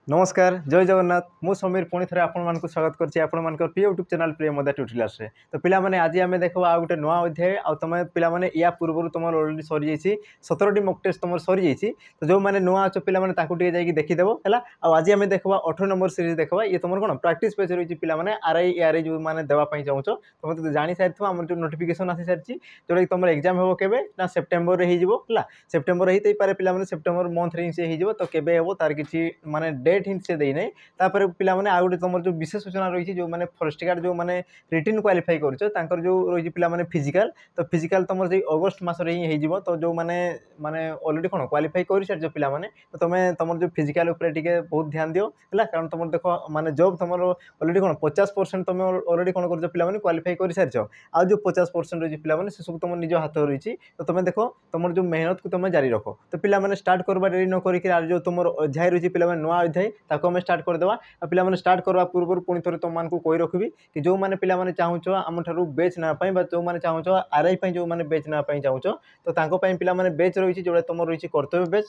नमस्कार जय जगन्नाथ मु समीर पुणी थे आपण स्वागत करछि आपण मानकर प्रिय यूट्यूब चैनल प्रिय मदा ट्यूटोरियल्स रे। तो पिला माने आज आमे देखबा आ गुटे नुआ अध्याय आ तमे पिला माने या पूर्व तुम ऑलरेडी सरी जाइछि 17टी मॉक टेस्ट तुम सरी जाइछि। तो जो माने नुआ अछ पिला माने ताकू टिके जाई देखि देबो हला। आ आज आमे देखबा 18 नंबर सीरीज देखबा ये तुमर कोन प्रैक्टिस पेज रहिछि पिला माने आरआई एआरआई जो माने देबा पई चाहूछो तुम तो जानि सारिथो हमर जो नोटिफिकेशन आसी सारिछि जोडा कि तुमर एग्जाम हेबो केबे ना सेप्टेम्बर रे हि जिवो हला। सेप्टेम्बर हि तई पारे पिला माने सेप्टेम्बर मंथ रे से हि जिवो। तो केबे हेबो तार किछि माने डेट हिंट से देई नै तापर पिला माने आ गुटे तुमर जो विशेष सूचना रही जो माने फॉरेस्ट गार्ड जो माने रिटन क्वालिफाई करछो तांकर जो रही पिला माने फिजिकल। तो फिजिकल तुमर जे अगस्त मास रे ही जिवो। तो जो माने माने ऑलरेडी कोन क्वालिफाई करि सार जो पिला माने तो तुमे तुमर जो फिजिकल ऊपर टिके बहुत ध्यान दियो हला। कारण तुमर देखो माने जॉब तुमर ऑलरेडी कोन 50% तुमे ऑलरेडी कोन करछो पिला माने क्वालिफाई करि सारछो। आ जो 50% रही पिला माने से सब तुम निज हाथ रही। तो तुमे देखो तुमर जो मेहनत को तुमे जारी रखो। तो पिला माने स्टार्ट करबा देरी न करिक आ जो तुमर अध्याय रही पिला माने नुआ अध्याय ताको हम स्टार्ट कर देबा। पिला माने स्टार्ट करबा पूर्व पुणी थोड़े तुम मानकु कहि रखबी कि जो माने पिला माने चाहूछो आम ठारू बेच ना पई बा जो माने चाहूछो आरआई पई जो माने बेच ना पई चाहूछो तो तांको पई पिला माने बेच रही जोडा तुमर रही कर्तव्य बेच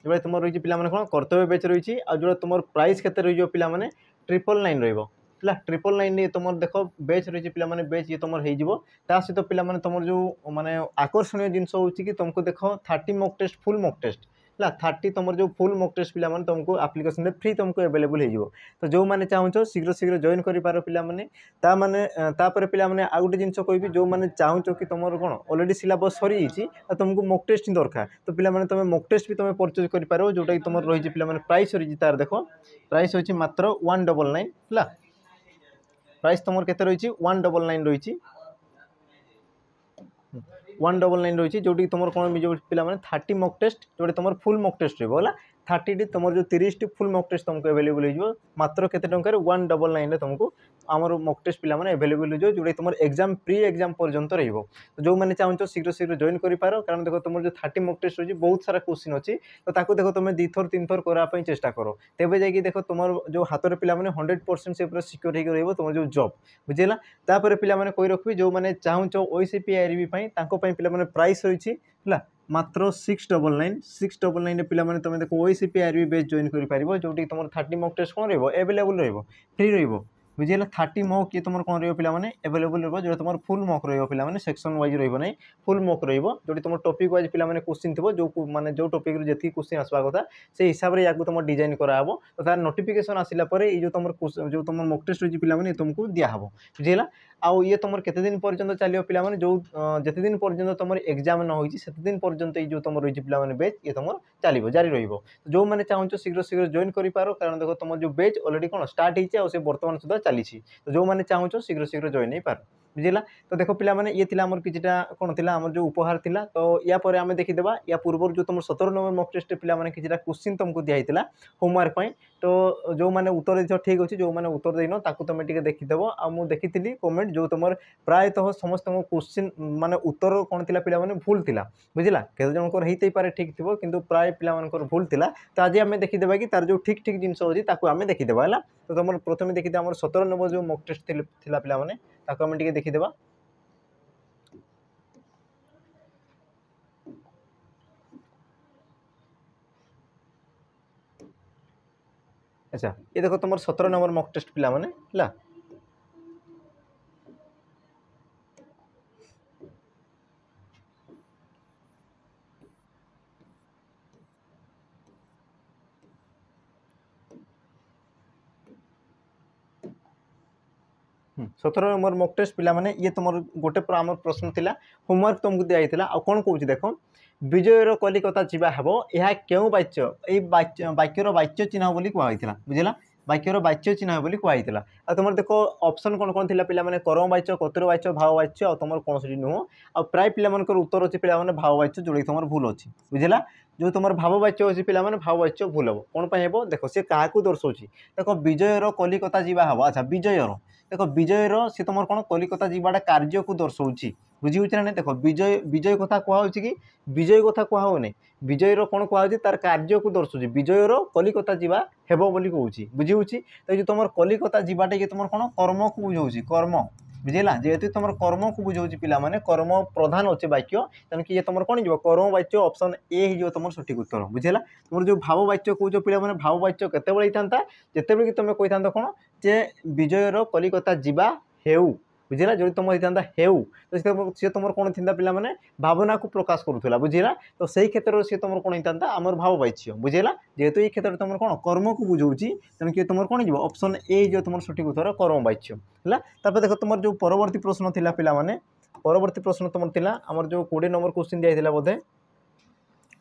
जोडा तुमर रही पिला माने कोन कर्तव्य बेच रही। आ जोडा तुमर प्राइस केते रही जो पिला माने 999 रहइबो हला। 999 ने तुमर देखो बेच रही पिला माने बेच ये तुमर हे जिवो। ता सहित पिला माने तुमर जो माने आकर्षणीय जिंस होउची कि तुमको देखो 30 mock test full mock test हला। 30 तुमर जो फुल मॉक टेस्ट पिला माने तुमको एप्लीकेशन रे फ्री तुमको अवेलेबल हे जिवो। तो जो माने चाहूछो शीघ्र शीघ्र जॉइन करि पारो पिला माने ता माने तापर पिला माने आ गुटे जिंस कहबी जो माने चाहूछो कि तुमर कोन ऑलरेडी सिलेबस सरी हिची आ तुमको मॉक टेस्ट ही दरकार। तो पिला माने तुमे मॉक टेस्ट भी तुमे परचेज करि पारो जोटा कि तुमर रही पिला माने प्राइस रही तार देखो प्राइस होची मात्र 199 हला। प्राइस तुमर केते रही 199 रही 199 रही जोटी तुम कौन जो पिला माने 30 मॉक टेस्ट जोटे तुम फुल मॉक टेस्ट रहा 30 टी तुम जो 30 टी फुल मॉक टेस्ट तुमको अवेलेबल हो मात्र केते टंकार 199 रे तुमको आमर मॉक टेस्ट पिला माने अवेलेबल हो जोटे तुम एग्जाम प्री एग्जाम पर्यंत रहिबो। तो जो माने चाहूछो शीघ्र शीघ्र जॉइन करि पारो कारण देखो तुम जो 30 मॉक टेस्ट रही बहुत सारा क्वेश्चन अछि। तो ताको देखो तुम 2 थर 3 थर करा पई चेष्टा करो तेबे जाई कि देखो तुम जो हाथ रे पिला माने 100% से पूरा सिक्योर हे रहइबो तुम जो जॉब बुझिला। तापर पिला माने कोइ रखबी जो माने चाहूछो ओसीपी आरबी पई ताको पई पिला माने प्राइस रही हला मात्र 699 पिला माने तुम देखो ओसीपी आरबी बेस जॉइन करि पारिबो जोटी तुम 30 मॉक टेस्ट कोन रहइबो अवेलेबल रहइबो फ्री रहइबो बुझिला। 30 मॉक ये तुम कौन रहिबो पिला माने अवेलेबल रहइबो जो तुम फुल मॉक रहिबो पिला माने सेक्शन वाइज रहइबो नै फुल मॉक रहिबो जोटी तुम टॉपिक वाइज पिला माने क्वेश्चन थिबो जो माने जो टॉपिक रे जति क्वेश्चन आसबा कथा से हिसाब रे याकू तुम डिजाइन करा हबो। तो तार नोटिफिकेशन आसिला परे ई जो तुम मॉक टेस्ट रही पिला माने तुमको दिया हबो बुझिला। आउ ये तुम केते दिन पर्यंत चलियो पिला माने जो जते दिन पर्यंत तुम एग्जाम न होईची सेते दिन पर्यंत ई जो तुम रही पिला माने बेच ये तुम चलिबो जारी रहिबो। जो माने चाहूछो शीघ्र शीघ्र जॉइन करि पारो कारण देखो तुम जो बेच ऑलरेडी कोन स्टार्ट हिचे आ से वर्तमान सुधा चली। तो जो माने चाहूछो शीघ्र शीघ्र जॉइन नहीं पारो बुझिला। तो देखो पिला माने ये थिला हमर किछटा कोन थिला हमर जो उपहार थिला। तो या परे हमें देखि देबा या पूर्व जो तुम 17 नंबर मॉक टेस्ट पिला माने किछटा क्वेश्चन तुमको दिया हितला होमवर्क पई। तो जो माने उत्तर देछो ठीक अछि जो माने उत्तर देइनो ताकू तुम टिके देखि देबो। आ मु देखिथिली कमेंट जो तुमर प्रायतः समस्त क्वेश्चन माने उत्तर कोन थिला पिला माने भूल थिला बुझिला। केते जनकर हेइतै पारे ठीक थिबो किंतु प्राय पिला मानकर भूल थिला। तो आज हमें देखि देबा कि तार जो ठीक ठीक जिंस होजी ताकू हमें देखि देबा हला। तो तुम प्रथमे देखि दे हमर 17 नंबर जो मॉक टेस्ट थिला पिला माने ताकू हमें टिके देखि देबा। अच्छा ये देखो तुम 17 नंबर मॉक टेस्ट पिला माने हला। सतर नंबर मॉक टेस्ट पिला माने ये तुम गोटे आम प्रश्न थिला होमवर्क तुमको दिया हितला। आ कोन कहूची देखो विजयर कलिकता जीवा हबो यह केउ वाच्य ए वाक्यर वाच्य चिन्ह बोली कुआ हितला बुझिला। वाक्यर वाच्य चिन्ह बोली कुआ हितला। आ तुम देखो ऑप्शन कोन कोन थिला पिला माने कर्म वाच्य कतर वाच्य भाव वाच्य आ तुम कोन सरी नुह आ प्राय पिला मानकर उत्तर अछि पिला माने भाव वाच्य जोड़ी तुम भूल अछि बुझिला। जो तुम भाव वाच्य अछि पिला माने भाव वाच्य भूल हबो कोन पय हेबो देखो से काहा को दर्शौची देखो विजयर कलिकता जीवा हबो। अच्छा विजयर देख विजयर सी तुम कौन कलिकता जावाटा कार्य को दर्शाऊँ बुझी ना नहीं देख विजय विजय कथा कहूँ कि विजय कथा कहूँ विजयर कौन कहूँ तार कार्य को दर्शाऊँ विजयर कलिकता जावा हेब बोली कहूँ बुझी तो ये तुम कलिकता जावाटा ये तुम कौन कर्म को बुझाऊँ कर्म बुझेगा जेहेतु तुम कर्म को बुझाऊँ पे कर्म प्रधान अच्छे वाक्य तेणुक ये तुम कौन हो कर्म वाच्य ऑप्शन ए हो तुम सठिक उत्तर बुझेगा तुम जो भाव वाच्य कौच पे भाव वाच्य केतबे होता जितेबाला कि तुम कही था कौन जे विजयर कलिकता जावा हेउ बुझेगा जो तुम होता हेउ तो सी तुम कौन थी पे भावना को प्रकाश करूला बुझेगा तो सही क्षेत्र में सी तुम कौन होता आमर भाव वाच्य बुझेगा जेहेतु ये क्षेत्र में तुम कौन कर्म को बुझाऊँ तेणुक तुम कौन हो ऑप्शन ए जो तुम सठिक उत्तर कर्म वाच्य है देख तुम जो परवर्ती प्रश्न थिला पिला माने परवर्ती प्रश्न तुम थिला आमर जो 20 नंबर क्वेश्चन दिया बोधे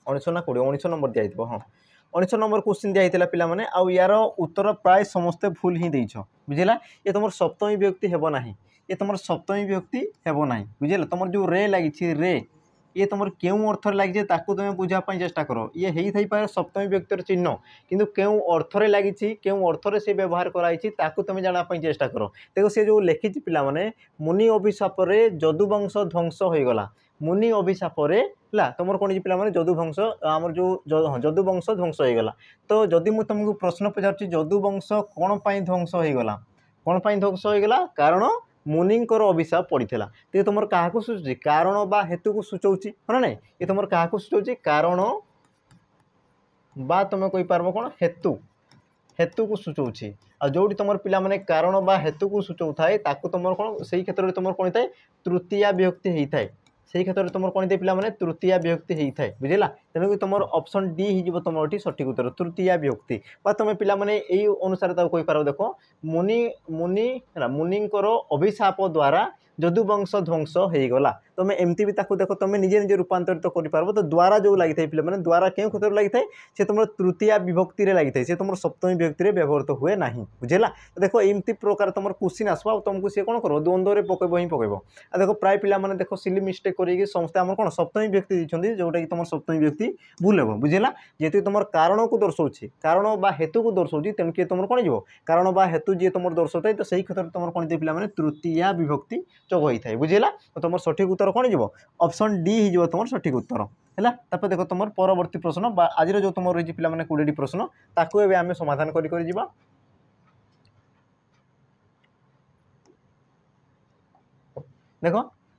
19 ना 20 19 नंबर दिया हाँ 19 नंबर क्वेश्चन दिया पिला माने आउ यार उत्तर प्राय समस्ते भूल ही देछ बुझेला ये तुम सप्तमी विभक्ति हेबो नाही ये तुम सप्तमी विभक्ति हेबो नाही बुझेला तुम जो रे लगी रे ये तुम क्यों अर्थ लगी तुम बुझापी चेष्टा कर ये हो पाए सप्तमी व्यक्तिर चिन्ह किंतु क्यों अर्थरे लगी क्यों अर्थरे से व्यवहार कराई तुम जानापी चेष्टा कर देखो सी जो लिखी पिला माने मुनि अभिशाप जदुवंश ध्वंस हो गला मुनि अभिशाप तुम कौन पिला माने जदुवंश आमर जो जदुवंश ध्वंस हो गला तो जदि मुझे तुमको प्रश्न पचार जदुवंश कौन ध्वंस हो गला कौन ध्वंस हो गला कारण मुनिंकर अभिशाप पड़ता तो तुम क्या सूचुची कारण बा हेतु को सूचाऊँ हाँ ना ये तुम क्या सूचाऊँ कारण बा तुम कही पार कौन हेतु हेतु को सूचाऊँ आ जो तुम पिला माने कारण बा हेतु को सूचाऊ थाए तुम कौन से क्षेत्र में तुम कौन था तृतीया विभक्ति होता है से क्षेत्र में तुम कौन थे पे तृतीया विभक्ति होता है बुझेगा तेणुक तुम ऑप्शन डी हो तुम ये सठिक उत्तर तृतीया विभक्ति तुम पे यही अनुसार कही पार देख मुनि मुनि मुनिंकर अभिशाप द्वारा जदुवंश ध्वंस हो गला तुम एमती भी देख तुम निजे निजे रूपांतरित कर पार तो द्वारा जो लगी था पे द्वारा क्यों क्षेत्र लगी था से तुम तृतीया विभक्ति लगी था से तुम सप्तमी विभक्ति व्यवहृत हुए ना बुझेगा तो देख एमती प्रकार तुम क्वेश्चन आसवा तुमको सी कौन कर द्वंद्व में पकेब ही पकेब आ देख प्राय पिला देख सिली मिस्टेक करेंगे समस्ते आम कौन सप्तमी व्यक्ति देते जोटा कि तुम सप्तमी व्यक्ति भूल हे बुझेगा जेहतु तुम कारण को दर्शाऊँ कारण बा हेतु को दर्शाऊँ तेणुक तुम कौन हो कारण बा हेतु जी तुम दर्शाता है तो सही क्षेत्र में तुम कौन थे पे तृतीया विभक्ति चग होता है बुझेगा तो तुम सठिक उत्तर कौन हो ऑप्शन डी हो तुम सठिक उत्तर है देख तुम परवर्ती प्रश्न आज जो तुम रही पे 20 प्रश्न ताकू एवं आम समाधान कर देख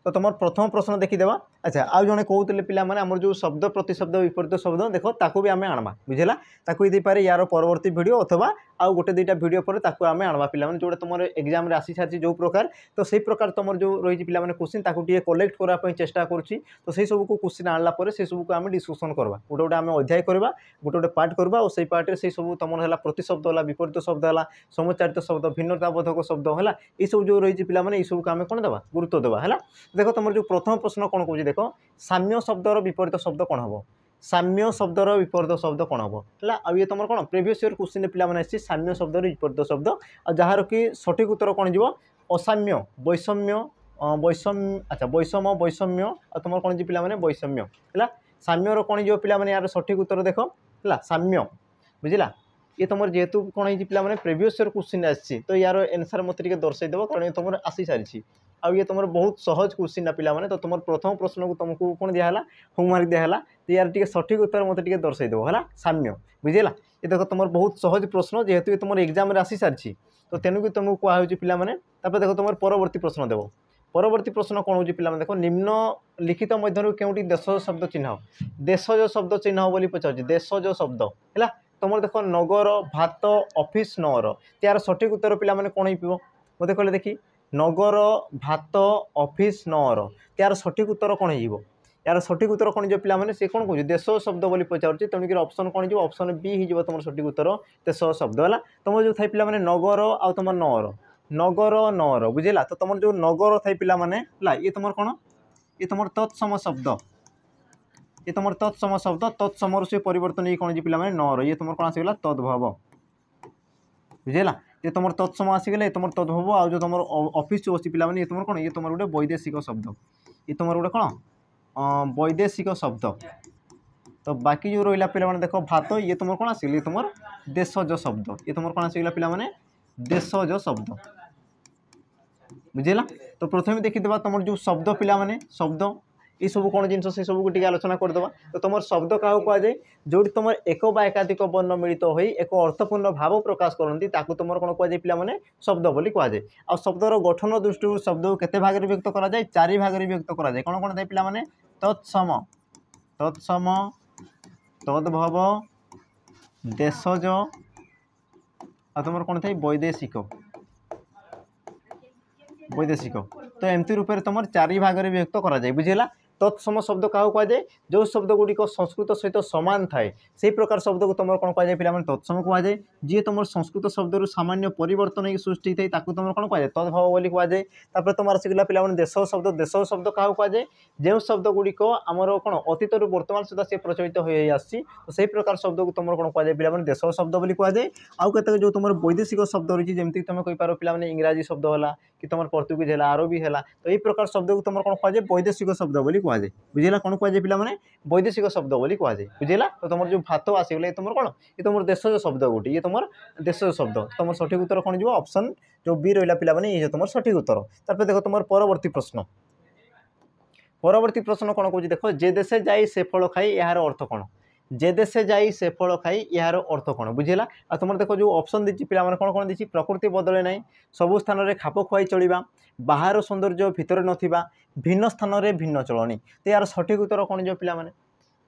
तो तुम प्रथम प्रश्न देखीदेवा अच्छा आउ जड़े कहते पे आम जो शब्द प्रतिशब्द विपरीत शब्द देख ताकू भी आम आनवा बुझेगा ताकू पारे यार परवर्ती वीडियो अथवा आउ गोटे दुईटा वीडियो पर ताकू आम आनवा पे जोटा तुम एग्जाम आसी सारी जो प्रकार तो सही प्रकार तुम जो रही पे क्वेश्चन ताकू कलेक्ट करने चेष्टा करुँची तो सही सब को क्वेश्चन आनला से सब को आम डिस्कसन करवा गोटे गोटे आम अध्याय करवा गोटे गोटे पार्ट करवा और से पार्ट से सब तुम है प्रतिशब्द है विपरीत शब्द है समुच्चारित शब्द भिन्नताबोधक शब्द है ये सब जो रही पे ये सब को आम कौन देवा गुरुत्व देवा है देख तुम जो प्रथम प्रश्न कौन कौन देख साम्य शब्दर विपरीत शब्द कौन हम साम्य शब्दर विपरीत शब्द कौन हम है आ ये तुम कौन प्रीवियस ईयर क्वेश्चन पे साम्य शब्दर विपरीत शब्द जार कि सठिक उत्तर कौन हो असाम्य वैषम्य वैषम्य अच्छा वैषम वैषम्य और तुम कौन जी पे वैषम्य है साम्यर कौन हो पे यार सठिक उत्तर देख है साम्य बुझला ये तुम जेहेतु कौन हो पे प्रीवियस ईयर क्वेश्चन आसी तो यार आंसर मत दर्शाईदेव कारण तुम आसी सारी आउ ये तुम बहुत सहज क्वेश्चन पे तो तुम प्रथम प्रश्न को तुमको कौन दिया होमवर्क दिया तो यार टी सठिक उत्तर मत दर्शाईदेव है साम्य बुझेगा ये देख तुम बहुत सहज प्रश्न जेहेतु ये तुम एग्जाम आसी सारी तो तेणुक तुमको कहुच्छी पे देख तुम परवर्ती प्रश्न देव परवर्ती प्रश्न कौन हो पे देख निम्न लिखित मध्य क्योंटी देशज शब्द चिन्ह देशज शब्द चिन्ह बोली पचार देशज शब्द है तुम देख नगर भात ऑफिस नगर यार सठिक उत्तर पे कौन हो मत कहले देखी नगर भात ऑफिस नगर यार सठिक उत्तर कौन हो यार सठिक उत्तर कौन जो पे सी कौन कह देश शब्द बोली पचार तेणुक ऑप्शन कौन हो ऑप्शन बी हो तुम सठिक उत्तर देश शब्द है तुम जो थे पे नगर आ तुम नगर नगर नगर बुझेगा तो तुम जो नगर थे पे ये तुम कौन ये तुम तत्सम शब्द ये तुम तत्सम शब्द तत्समर से परिवर्तन ये कौन पे नर ये तुम कौन आसगला तद्भव बुझेगा ये तुम तत्सम आसीगले तुम तद्भव आ जो तुम ऑफिस जो अच्छी पे ये तुम कौन ये तुम गोटे वैदेशिक शब्द ये तुम गोटे कौन वैदेशिक शब्द तो बाकी जो रहा पे देख भात ये तुम कौन आसगले तुम देशज शब्द ये तुम कौन आसगला पे देशज शब्द बुझेगा। तो प्रथम देखीदे तुम जो शब्द पिला माने शब्द ये सब कौन जिन से सब को आलोचना करदे। तो तुम शब्द क्या कहुए जो तुम एक बा एकाधिक वर्ण मिलित हो एक अर्थपूर्ण भाव प्रकाश करती तुम कौन कहुए पिला माने शब्द बोली कहुए। आ शब्दर गठन दृष्टि शब्द को केते भाग व्यक्त करा जाए 4 भाग व्यक्त करा जाए। कौन कौन थाए पिला माने तत्सम तत्सम तद्भव देशज आ तुम कौन थाए वैदेशिक वैदेशिक। तो एमती रूप से तुम 4 भाग में व्यक्त करा जाए। बुझेगा। तत्सम शब्द क्या कहुए जो शब्द गुड़िक संस्कृत सहित सामान थाए से प्रकार शब्द को तुम कौन कहुए पिला तत्सम कहुए। जी तुम संस्कृत शब्द सामान्य परिवर्तन ही सृष्टि थे तुम कौन कहुए तद्भव बोली कहुए। तुम आसिकला पिला देश शब्द क्या कहुए जो शब्द गुड़िक आमर कौन अतीत वर्तमान सुधा सी प्रचलित हो से प्रकार शब्द को तुम कौन कहुए पिला देश शब्द बोली कहुए। आउ केतक जो तुम वैदेशिक शब्द रही जमी तुम कहींपार पिला इंग्राजी शब्द है कि तुम पर्तुगीज है अरबी है तो ये प्रकार शब्द को तुम कौन कहुए वैदेशिक शब्द बोली कहुए। बुझेगा। कौन कहुए पिला वैदेशिक शब्द बोली कहुए। बुझेगा। तो तुम जो भात आसगला तुम कौन ये तुम देशज शब्द गोटे ये तुम देशज शब्द तुम सठिक उत्तर कौन जी ऑप्शन जो बी रहा पिला ये तुम सठिक उत्तर। तापर देख तुम परवर्ती प्रश्न कौन कौन देख जे देशे जाई से फल खाई यार अर्थ कौन जे देशे जाई से फल खाई यार अर्थ कौन। बुझेगा। आ तुम देखो जो ऑप्शन दी पिला कौन कौन दी प्रकृति बदले ना सबु स्थान में खाप खुआई चलवा बाहर सौंदर्य भितर नथिबा भिन्न स्थान में भिन्न चलनी। तो यार सठिक उत्तर कौन जो पिला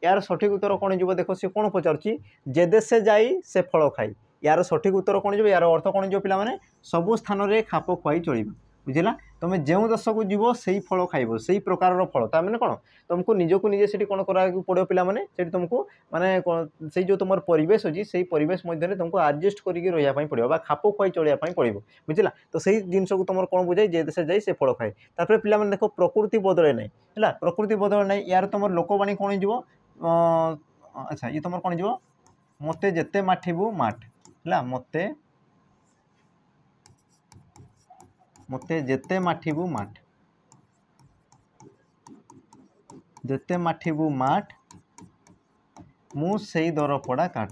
यार सठिक उत्तर कौन जो देखो सी कौन पचार जे देशे जाई से फल खाई यार सठिक उत्तर कौन जो यार अर्थ कौन जो पिला सबु स्थान में खाप खुआई चलवा। बुझेगा। तुम जो देश को जीव से फल खाइब से प्रकार फल ताने कौन तुमको निजक निजे से कौन करा पड़ो पिला से तुमको माने से जो तुम परिवेश अच्छी से परिवेश मध्य तुमको आडजस्ट करके रही पड़ो खाप खुआई चलिया पड़ो। बुझेगा। तो सही जिन को तुम कौन बुझाई जे देश जाए से फल खाए। तापर पिला देखो प्रकृति बदले ना है प्रकृति बदले ना यार तुम लोकवाणी कौन जीव अच्छा ये तुम कौन जीव मते जेते माठिबू माठ है मते मते जेते माठिबू माठ जेते माठिबू माठ मु सेई दर पड़ा काठ।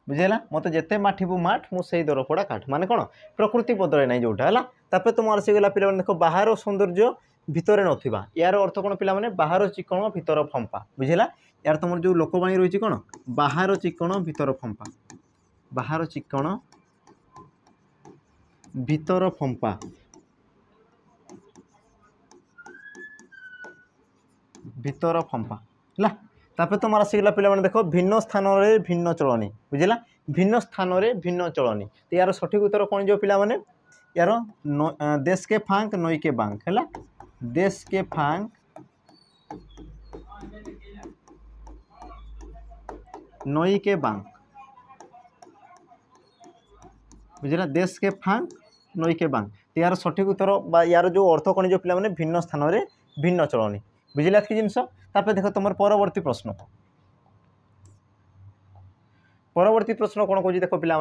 बुझेगा। मत जेते माठिबू माठ मु सेई दर पड़ा काठ माने कौन प्रकृति बदले ना जोटा है। तापर तुम आसीगला पिला देखो बाहर सौंदर्य भितर नथिबा यार अर्थ कौन पिला बाहर चिकण भितर फंपा। बुझेगा। यार तुम जो लोकवाणी रही कौन बाहर चिकण भितर फंपा बाहर चिकण भितर फंपा भितर फंपा है। तापर तुम आसीगला पिला देखो भिन्न स्थान में भिन्न चलनी। बुझेगा। भिन्न स्थान में भिन्न चलनी। तो यार सठिक उत्तर कौन जो पिला यार देश के फांक नई के बांक है देश के फांक नई के बांक। बुझेगा। देश के फांक नई के बांक। तो यार सठिक उत्तर यार जो अर्थ कौन जो पिला भिन्न स्थान में भिन्न चलनी। बुझेगा कि जिनस। तापर देख तुम परवर्ती प्रश्न कौन कह देख पिला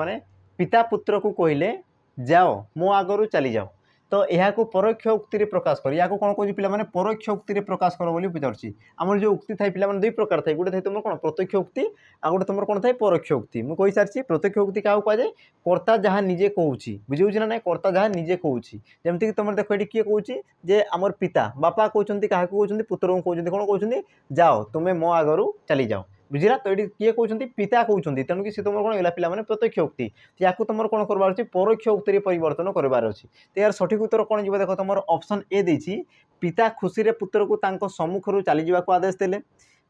पिता पुत्र को कहले जाओ मो आगरू चली जाओ। तो यह परोक्ष उक्ति प्रकाश कर या कौन कह पिला परोक्ष उक्ति प्रकाश कर बोली पचार। आम जो उक्ति थाई पिला 2 प्रकार थाई गोटे तुम कौन प्रत्यक्ष उक्ति आ गोटे तुम कौन थाई परोक्ष उक्ति। मुझे कही सारी प्रत्यक्ष उक्ति क्या कहुए कर्ता जहाँ निजे कहूँ बुझे ना ना कर्ता जहाँ निजे कहूँ जमीक तुम देख ये किए कहूँ जे आमर पिता बापा कहते क्या कहते पुत्र को कहते कौन कहते जाओ तुम्हें मो आगरू चली जाओ। बुझेगा। तो ये किए कहते पिता कहते तेणुक सी तुम कौन गला पे प्रत्यक्ष उक्ति या तुम कौन करवार अच्छी परोक्ष उक्ति परिवर्तन करवार अच्छी। तो यार सठिक उत्तर कौन जी देख तुम ऑप्शन ए देछि पिता खुशी रे पुत्र को तांको सम्मुखरु चली जावाक आदेश देले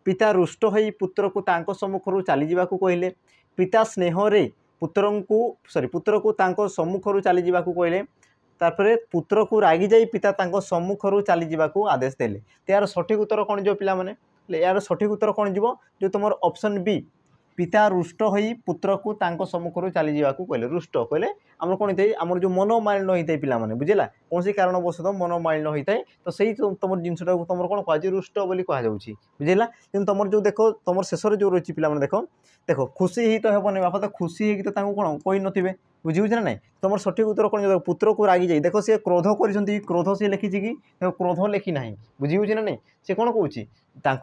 पिता रुष्ट होई पुत्र को तांको सम्मुखरु चली जावाक कहले पिता स्नेह रे पुत्र को तांको सम्मुखरु चली जावाक कहले तापर पुत्र को रागी जाई पिता तांको सम्मुखरु चली जावाक आदेश देले। तो यार सठिक उत्तर कौन जो पिला यार सठिक उत्तर कौन जीव जो तुम ऑप्शन बी पिता रुष्ट होई पुत्र को तांको सम्मुखरु चली जावाक कहले रुष्ट कहले आम कौन थे आम जो मनोमालिन होता है पिला बुझेगा कौन सी कारणवश मनोमालिन होता है। तो सही तुम जिनटा तुम कौन कह रुष्ट बोली कहुच्छी। बुझेगा। कि तुम जो देख तुम शेष जो रही पिला देख देखो खुशी ही तो हेबनी बापा तो खुशी होगी तो कौन कही नथिबे बुझे ना ना तुम सठिक उत्तर कौन देखो पुत्र को रागी जाई देख सी क्रोध कर क्रोध सी लिखी कि देखो क्रोध लिखी ना बुझे ना नहीं सी कौन कौन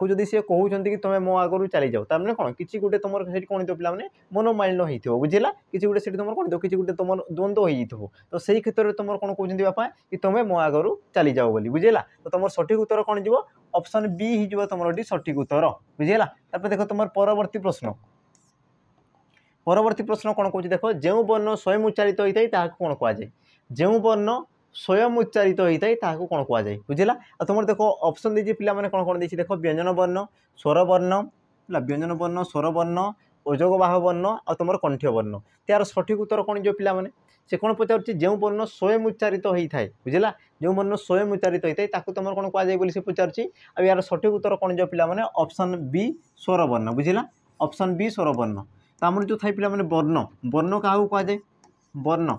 जदि सी कहते कि तुम मो आगु चली जाओ तार कौन किसी गोटे तुम कौन हो पे मनोमालिन्य होता बुझेगा किसी गोटे से तुम कौन किसी गोटे तुम द्वंद्व हो तो सही क्षेत्र में तुम कौन कहते बापा कि तुम मो आगु चली जाओ बोली बुझेगा तो तुम सठिक उत्तर कौन जी ऑप्शन बी हो तुम सठिक उत्तर बुझेगा देख तुम परवर्ती प्रश्न परवर्ती प्रश्न कौन कौन देख जो वर्ण स्वयं उच्चारित होता है कौन कहुए जो वर्ण स्वयं उच्चारित होता है कौन कहुए बुझेगा आ तुम देख ऑप्शन दीजिए पिला माने कौन कौन देख व्यंजन वर्ण स्वर वर्ण व्यंजन वर्ण स्वर वर्ण अजोग बाह वर्ण आ तुम कंठ्य वर्ण तार सठिक उत्तर कौन जो पिला माने से कौन पचार जो वर्ण स्वयं उच्चारित होता है बुझेगा जो वर्ण स्वयं उच्चारित होता है तुम कौन कहुए से पचार यार सठिक उत्तर कौन जो पिला माने ऑप्शन बी स्वर वर्ण बुझेगा ऑप्शन बी स्वर वर्ण तो आम जो थाई पिला माने वर्ण वर्ण क्या कहुए वर्ण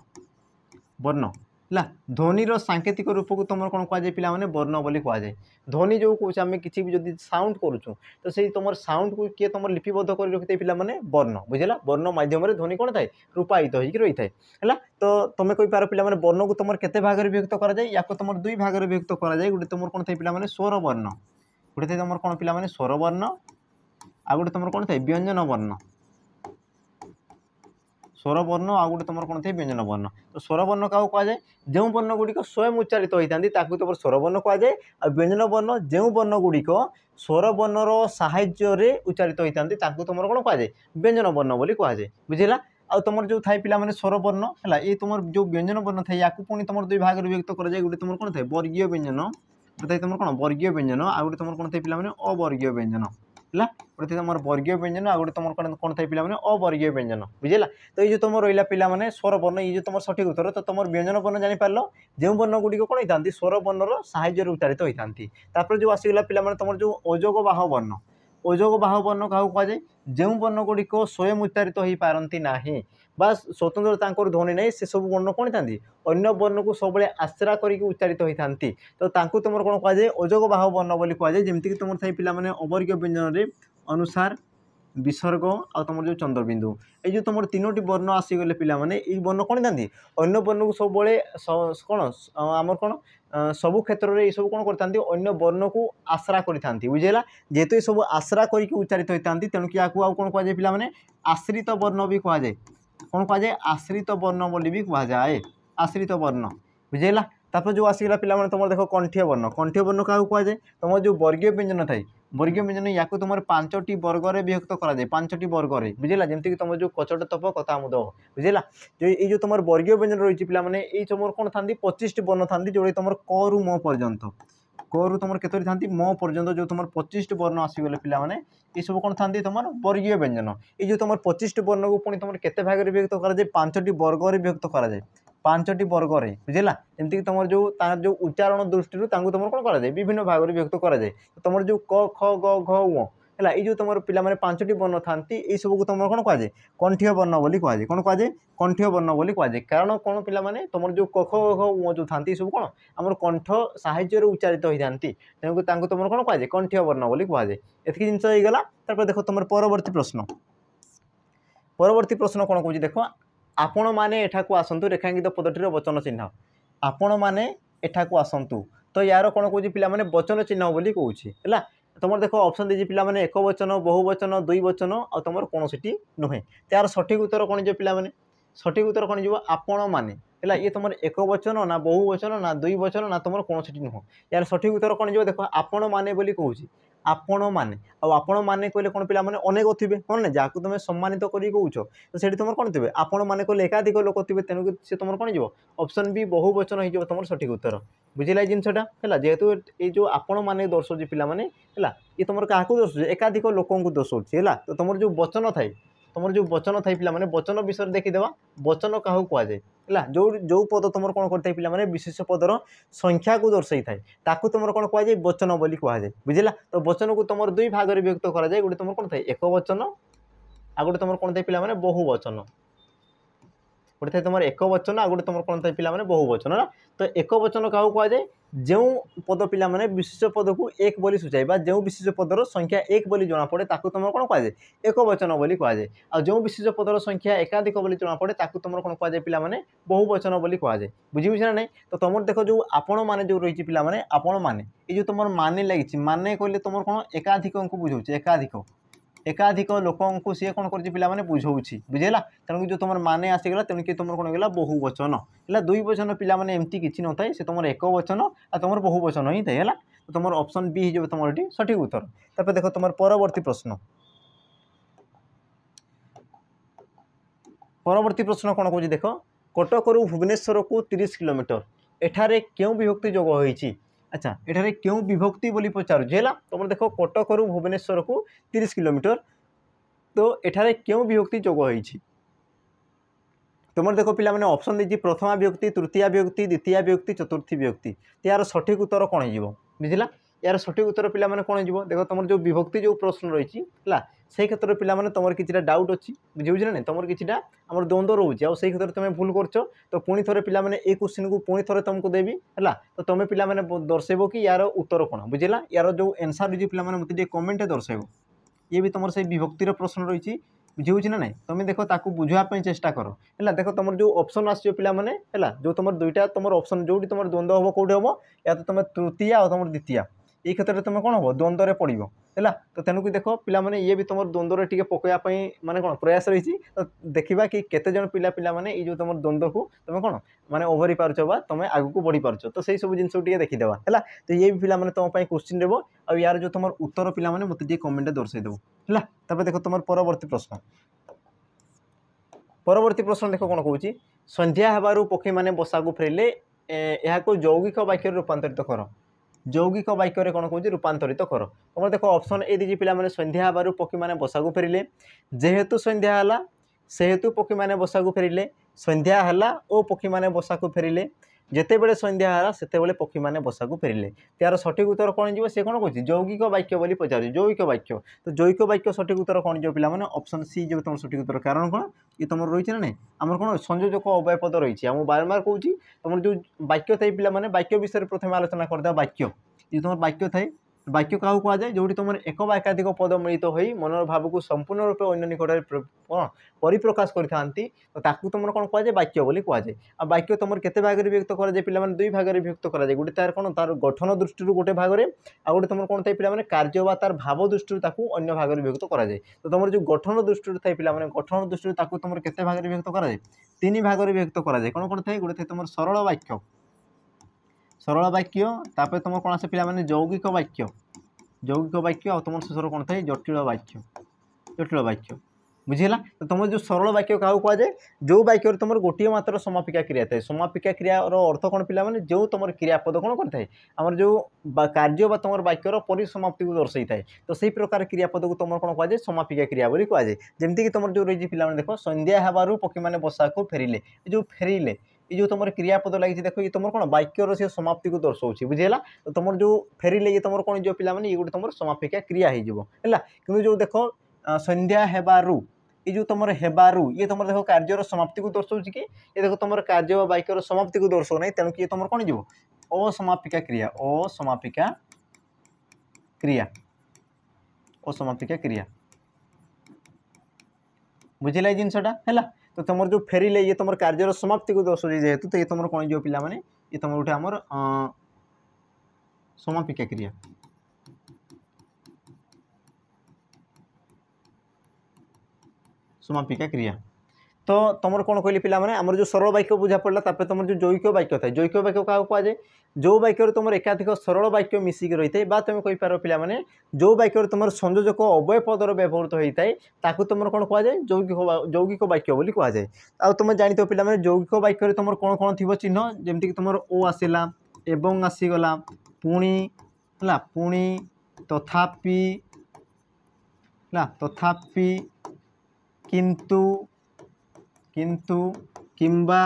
वर्ण है ध्वनिर सांकेतिक रूप को तुम कौन कहुए पिला माने वर्ण बोली कहुए ध्वनि जो कौच आम किसी भी जब साउंड करुचु तो से तुम साउंड को किए तुम लिपिबद्ध कर रखी पिला माने वर्ण बुझेगा वर्ण माध्यम ध्वनि कौन थाए रूपायित हो रही थाए है तो तुम कही पार पिला माने वर्ण को तुम केते भाग में विभक्त कराए या तुम दुई भाग में विभक्त कराए गोटे तुम कौन थाए पिला माने स्वर वर्ण गोटे तुम कौन पिला माने स्वर वर्ण आ गोटे तुम कौन थाए व्यंजन वर्ण स्वर वर्ण आ गए तुम कौन थे व्यंजन वर्ण तो स्वर वर्ण क्या कहुए जो वर्ण गुड़िक स्वयं उच्चारित होता है तुम स्वर वर्ण कहुए आ व्यंजन वर्ण जो वर्ण गुड़िक स्वर वर्णर साहाय्य उच्चारित होता है तुम कौन कहुए व्यंजन वर्ण बोली कहुए बुझेगा आ तुम जो थाए पिला माने स्वर वर्ण है ये तुम जो व्यंजन वर्ण थाए या पुणी तुम दुई भाग में व्यक्त कराए गोटे तुम कौन थाए वर्गीय व्यंजन गोटे तुम कौन वर्गीय व्यंजन आ गए तुम कौन थे पिला माने अवर्गीय व्यंजन है गोटे तुम वर्गीय व्यंजन आ गए तुम कौन थे पिला माने अवर्गीय व्यंजन बुझेगा तो ये तुम रहा पिला माने स्वर वर्ण ये तुम सठिक उत्तर तो तुम व्यंजन वर्ण जापर जो वर्ण गुड़िक कौन होता है स्वर वर्णर साहाय्य उच्चारित होता है जो आसगला पिला माने तुम जो अजोग बाह वर्ण अजोग बाह वर्ण क्या कहुए जो वर्ण गुड़िक स्वयं उच्चारित हो पारती ना बा स्वतंत्र ध्वनि नहीं से सब वर्ण कौन था अन्य वर्ण को सब आश्रा करके उच्चारित होती तो तुम कौन कहुए अजोग बाह वर्ण बोली कहुए जमीक तुम थे पिला माने अवर्गीय व्यंजन अनुसार विसर्ग आ तुम जो चंद्रबिंदु ये जो तुम तीनोटी वर्ण आसीगले पिला माने ये वर्ण कौन था अन्य वर्ण को सब कौन आमर कौन सबु क्षेत्र में सब कौन करता अन्य वर्ण को आश्रा करते बुझेगा जेहेतु ये सब आश्रा करके उच्चारित होता तेणुक या कौन कहुए पिला माने आश्रित वर्ण भी कहुए कौन कहुए आश्रित वर्ण बोली भी कहुए आश्रित वर्ण बुझेगा तापर जो आसगला पिला माने तुम देखो कंठ्य वर्ण क्या कहुए तुम जो वर्गीय व्यंजन थाए वर्गीय व्यंजन या तुम 5टी वर्ग में विभक्त कराए 5टी वर्ग में बुझेगा जमीक तुम जो कचट तप कथामुद बुझेगा जो ये तुम वर्गीय व्यंजन रही पिला माने ये तुम कौन था 25टी वर्ण था जो तुम क रु म पर्यंत क रु तुम केतरी था म पर्यंत जो तुम 25टी वर्ण आसीगले पिला माने ये सब कौन था तुम वर्गीय व्यंजन ये जो तुम 25टी वर्ण को पुणी तुम केते भाग में विभक्त कराए 5टी वर्ग में विभक्त कराए 5टी वर्ग में बुझेगा जमीक तुम जो तार जो उच्चारण दृष्टि तुम कौन कराए विभिन्न भाग में विभक्त कराए तुम जो क ख ग घ उ है ये जो तुम पिला माने 5टी वर्ण था ये सब को तुम कौन कहुए कंठ्य वर्ण बोली कहुए कौन कहुए कंठ्य वर्ण बोली कहुए कारण कौन पिला माने तुम जो क ख ग उ जो था सब कौन आम कंठ साहाय्य उच्चारित होता तेणुक तुम कौन कहुए कंठ्य वर्ण बोली कहुए एतिक जिनस होगा देख तुम परवर्ती प्रश्न कौन कौन देख आपण माने एठाकू आसतु रेखांकित पदटीर वचन चिन्ह आपण माने एठाकू आसतु तो यार कौन कौन पिला माने वचन चिन्ह बोली कहूँ है तुम देख ऑप्शन दीजिए पिला माने एक वचन बहुवचन दुई वचन आ तुम कौन सी नुहे यार सठिक उत्तर कौन जो पिला माने सठिक उत्तर कौन जो आपण माने है ये तुम एक वचन ना बहुवचन ना दुई वचन ना तुम कौन सी नुह यार सठिक उत्तर कौन जो देख आपण माने बोली कहूँ आपण माने आपण माने कहले कौन पिला माने अनेक थे कौन ना जहाँ तुम सम्मानित करी कहूछ तो से तुम कौन थे आपण माने कहले एकाधिक लोक थे तेणुक से तुम कौन जो ऑप्शन बी बहुवचन हो तुम सठिक उत्तर बुझेगा जिनसा है जेहेतु ये जो आपण माने दर्शाऊँ पिला माने है ये तुम क्या दर्शाऊँ एकाधिक लोक दर्शाऊँ है तो तुम जो वचन थाए तुम जो वचन थाई पिला माने वचन विषय देखीदेवा वचन क्या कहुए है जो जो पद तुम कौन करते पिला माने विशेष पदर संख्या को दर्शाई थाए तुम कौन कहुए वचन बोली कहुए बुझेगा तो वचन को तुम दुई भाग में विभक्त कराए गोटे तुम कौन थाए एक वचन आ गोटे तुम कौन थाए पिला माने बहुवचन गोटे थाए तुम एक वचन आ गोटे तुम कौन थाए पे बहुवचन है। तो एक वचन क्या कहुए जो पद पे विशेष पद को एक बोली सूचाए जो विशेष पदर संख्या एक बोली जना पड़े तुम कौन कहुए एक वचन बोली कहुए आ जो विशेष पदर संख्या एकाधिक बोली जना पड़े तुम कौन कहुए पे बहुवचन बोली कहुए बुझी ना नहीं। तो तुम देख जो आपण मैंने जो रही पे आपण मैंने ये जो तुम माने लगी माने कहले तुम कौन एकाधिक को बुझाऊँ एकाधिक एकाधिक लोक सी कौन कर पे बुझाऊँगी बुझेगा तेणुक जो तुम माने आसीगला तेणुक तुम कौन गला बहुवचन है दुई वचन पे एमती किसी न थाए तुम एक वचन आ तुम बहुवचन ही थाए है। तो तुम ऑप्शन बी हो तुम ये सठिक उत्तर। तब देख तुम परवर्ती प्रश्न कौन कौन देख कटक भुवनेश्वर को 30 किलोमीटर एठारे क्यों विभक्ति जोग होती। अच्छा एठारे क्यों विभक्ति बोली पचारुଛି है। तुम देख कटक भुवनेश्वर को 30 किलोमीटर तो एठारे क्यों विभक्ति जोग होती तुम देखो पिला मैंने ऑप्शन देती प्रथमा विभक्ति तृतीया विभक्ति द्वितीय विभक्ति चतुर्थी विभक्ति यार सठिक उत्तर कौन हो बुझला यार सठिक उत्तर पिला मैंने कौन हो देख तुम जो विभक्ति जो प्रश्न रही है से क्षेत्र में पिला तुम किसी डाउट अच्छी बुझे ना तुम किसी आम द्वंद्व रोचे आ से क्षेत्र में भूल कर तो पुणी थे पे ये क्वेश्चन को पुणी थे तुमको देवी है तो तुम पे दर्शेब कि यार उत्तर कौन बुझेगा यार जो एनसर रही पे मतलब कमेंट दर्शेब ये भी तुम से विभक्तिर प्रश्न रही बुझे ना नहीं तुम देख ताकू बुझापी चेष्टा कर है। देख तुम जो ऑप्शन आसो पे जो तुम दुईटा तुम ऑप्शन जो तुम द्वंद्व हम कौटे हम या तो तुम तृतीय और तुम द्वितीय ये क्षेत्र में तुम कौन हम द्वंद्व पड़ो है। तो तेणुक देख पे ये भी तुम द्वंद्व टी पकड़ापी माने कौन प्रयास रही तो देखा कि केते जन पिला ये जो तुम द्वंद्व को तुम कौन माने ओभरी पार्छ तुम आग को बढ़ी पार्छ तो सही सब जिन देखीदेवा है। तो ये भी पे तुम क्वेश्चन देव आ यार जो तुम उत्तर पे मतलब कमेंट दर्शेदेव है। तब देख तुम परवर्ती प्रश्न देख कौन कौन संध्या हबारू पक्षी मैंने बसा को फेरिले यहाँ यौगिक वाक्य रूपांतरित कर यौगिक वाक्य कौन कौन रूपांतरित कर तुम देख ऑप्शन ए दीजिए पे संध्या हबारू पक्षी मैंने बसा को फेरिले जेहेतु संध्या है सेहेतु पक्षी मैंने बसा को फेरिले संध्या है ओ पक्षी मैंने बसा को फेरिले जिते बड़े संध्या है से पक्षी मैंने बसा को फेरिले यार सठिक उत्तर कौन हो सी कौन कह यौगिक वाक्य बोली पचार यौगिक वाक्य तो यौगिक वाक्य सठिक उत्तर कौन जो पे ऑप्शन सी जो तुम सठिक उत्तर कारण कौन ये तुम रही ना नहीं आम कौन संयोजक अव्यय पद रही है बारंबार कहूँ तुम जो वाक्य थे पे वाक्य विषय प्रथम आलोचना करदे वाक्य ये तुम वाक्य थे वाक्य क्या कहुए जो तुम एक एकाधिक पद मिलित हो मनोर भाव को संपूर्ण रूप अन्य निकट कौन परिप्रकाश करते तो तुम कौन कहुए वाक्य बोली कहुए आ वाक्य तुम केते भाग में विभक्त कराए पे दुई भाग में विभक्त कराए गोटे तार कौन तार गठन दृष्टि गोटे भाग में आ गोटे तुम कौन थे पे कार्य व तार भाव दृष्टि अन्य भाग में विभक्त कराए तो तुम जो गठन दृष्टि थे पे गठन दृष्टि तुम केते भाग में विभक्त कराए 3 भाग में विभक्त कराए कौन कौन थे गोटे थे तुम सरल वाक्य तुम कौन आसे पे यौगिक वाक्य और तुम शेष कौन था जटिल वाक्य बुझेगा। तो तुम जो सरल वाक्य क्या कहुए जो वाक्य तुम गोटे मात्र समापिका क्रिया थाए समापिका क्रियार अर्थ कौन पे जो तुम क्रियापद कौन करता आम जो कार्य तुम वाक्यर परिसमाप्ति को दर्शाई थाए तो सही प्रकार क्रियापद को तुम कौन कहुए समापिका क्रिया बोली कहुए जमीक तुम जो रही पे देख संध्या हबारू पक्षी मैंने बसा को फेरिले जो फेरिले ये जो तुम क्रियापद लगी देख ये तुम कौन वाक्यर से समाप्ति को दर्शाऊँ बुझेगा। तो तुम जो फेरिले ये तुम कौन जो पे ये गोटे तुम समापिका क्रिया हो कि जो देख संध्या हेबारू ये जो तुम हेबारू ये तुम देख कार्यर समाप्ति को दर्शाऊँ कि ये देख तुम कार्य वाक्यर समाप्ति को दर्शाऊ ना तेणुक ये तुम कौन जीव असमापिका क्रिया बुझेगा जिनसा है। तो तुम जो फेरिले ये तुम कार्यर समाप्ति को दर्शाऊ जेहेतु तो ये तुम कौन जो पे ये तुम गोटे आमर समापिका क्रिया तो तुम कौन कहली पे आमर जो सरल वाक्य बुझा पड़ा तुम जो यौगिक वाक्य था यौगिक वाक्य क्या कहुए जो वाक्य तुम एकाधिक सरल वाक्य मिसिक रही है तुम कहीपर पे जो वाक्य तुम संयोजक अव्यय पदर व्यवहृत होता है तुम कौन कहुए यौगिक वाक्य बोली कहुए आ तुम जानते पे यौगिक वाक्य तुम कौन कौन थी चिन्ह जमीक तुम ओ आसला एवं आसीगला पुणी है पुणी तथापि किंतु किंतु किंबा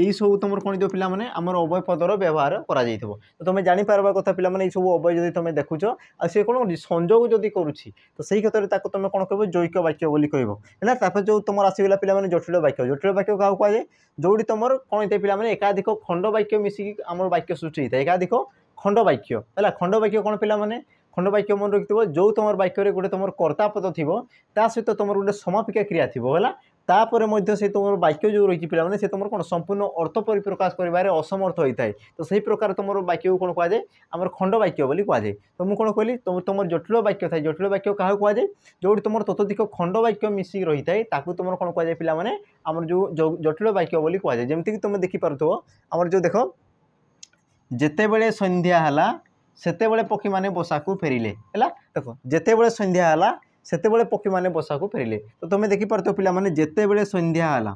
यही सब तुम कौन हो पे आमर अव्यय पदर व्यवहार कर तो तुम जापार कथा पे सब अव्यय जब तुम देखुच आ सी कौन संजोग जदि करुच्ची तो सही क्षेत्र में तुम कौन कह जैक वाक्य बोली कहर जो तुम आसगला पे जटिल वाक्य क्या कहुए जोड़ी तुम कौन होता है पे एकाधिक खंड वाक्य मिसिक आम वाक्य सृष्टि होता है एकाधिक खंड वाक्य है खंड वाक्य कौन पे खंड वाक्य मन रखिथ जो तुम वाक्य गोटे तुम कर्ता पद थी सहित तुम गोटे समापिका क्रिया थी है तापर से तुम वाक्य जो रही पे से तुम कौन संपूर्ण अर्थ परिप्रकाश कर असमर्थ होता है तो सही प्रकार तुम वाक्य कौन कहुए आम खंड वाक्य बोली कहुए तो मुझे कौन कहली तुम जटिल वाक्य था जटिल वाक्य क्या कहुए जो तुम ततोधिक खंड वाक्य मिसिक रही है तुम कौन कहुए पे आम जो जटिल वाक्य बोली कहुए जमीक तुम देखिपु आम जो देख जिते बड़े संध्या है सेते बड़े पक्षी माने बसा को फेरिले है देख जिते बड़े संध्या है सेते बड़े पक्षी माने बसा को फेरिले तो तुम देखिपार पे मैंने जिते बड़े संध्या है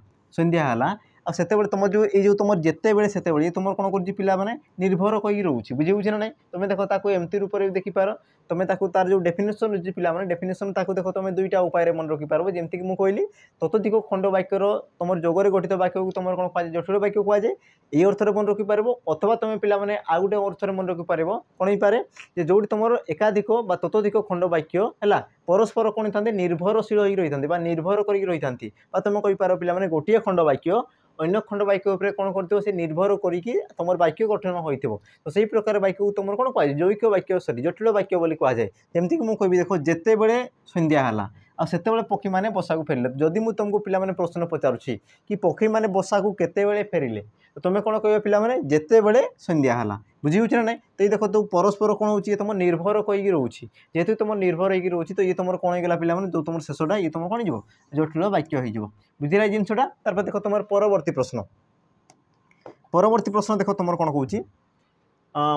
आते तुम जो तुम जिते बड़े से तुम कौन कर निर्भर कई रोचे बुझे ना ना तुम देख एमती रूप में देखिपार तुम तार जो डेफिनेशन रोचे पे डेफिनेशन देख तुम दुईटा उपाय मन रखिपार जमीक मुझे कहली ततोधिक खंड वाक्यर तुम जोगरे गठित वाक्य को तुम कौन कहुए जटिल वाक्य कहुए ये अर्थ मन रखिपार अथवा तुम पे आउ गोटे अर्थ मन रखिपार कौन हो पाए जो तुम एकाधिक ततोधिक खंड वाक्य है परस्पर कौन था निर्भरशील हो रही था निर्भर कर रही था तुम कहींपार पे गोटे खंड वाक्य अन्य खंड वाक्य कौन कर निर्भर करके तुम वाक्य गठन हो तो सही प्रकार वाक्य को तुम कौन कहुए जैक वाक्य सरी जटिल वाक्य बोली कहुए जमीक मुझे कह देख जिते बड़े संध्या है आते पक्षी मैंने बसा को फेरिले जदि मुझे तुमको पे प्रश्न पचारुच्छी कि पक्षी मैंने बसा को केते फेरिले तो तुम कौन कह पे जिते बड़े संध्या है बुझी ना ना तो ये देख तो परस्पर कौन हो तुम निर्भर कई रोचे जेहेतु तुम निर्भर हो रोचे तो ये तुम कौन होगा पे जो तुम शेषटा ये तुम कौन हो जटिल वाक्य हो बुझे जिनसा तार देख तुम परवर्ती प्रश्न देख तुम कौन कौच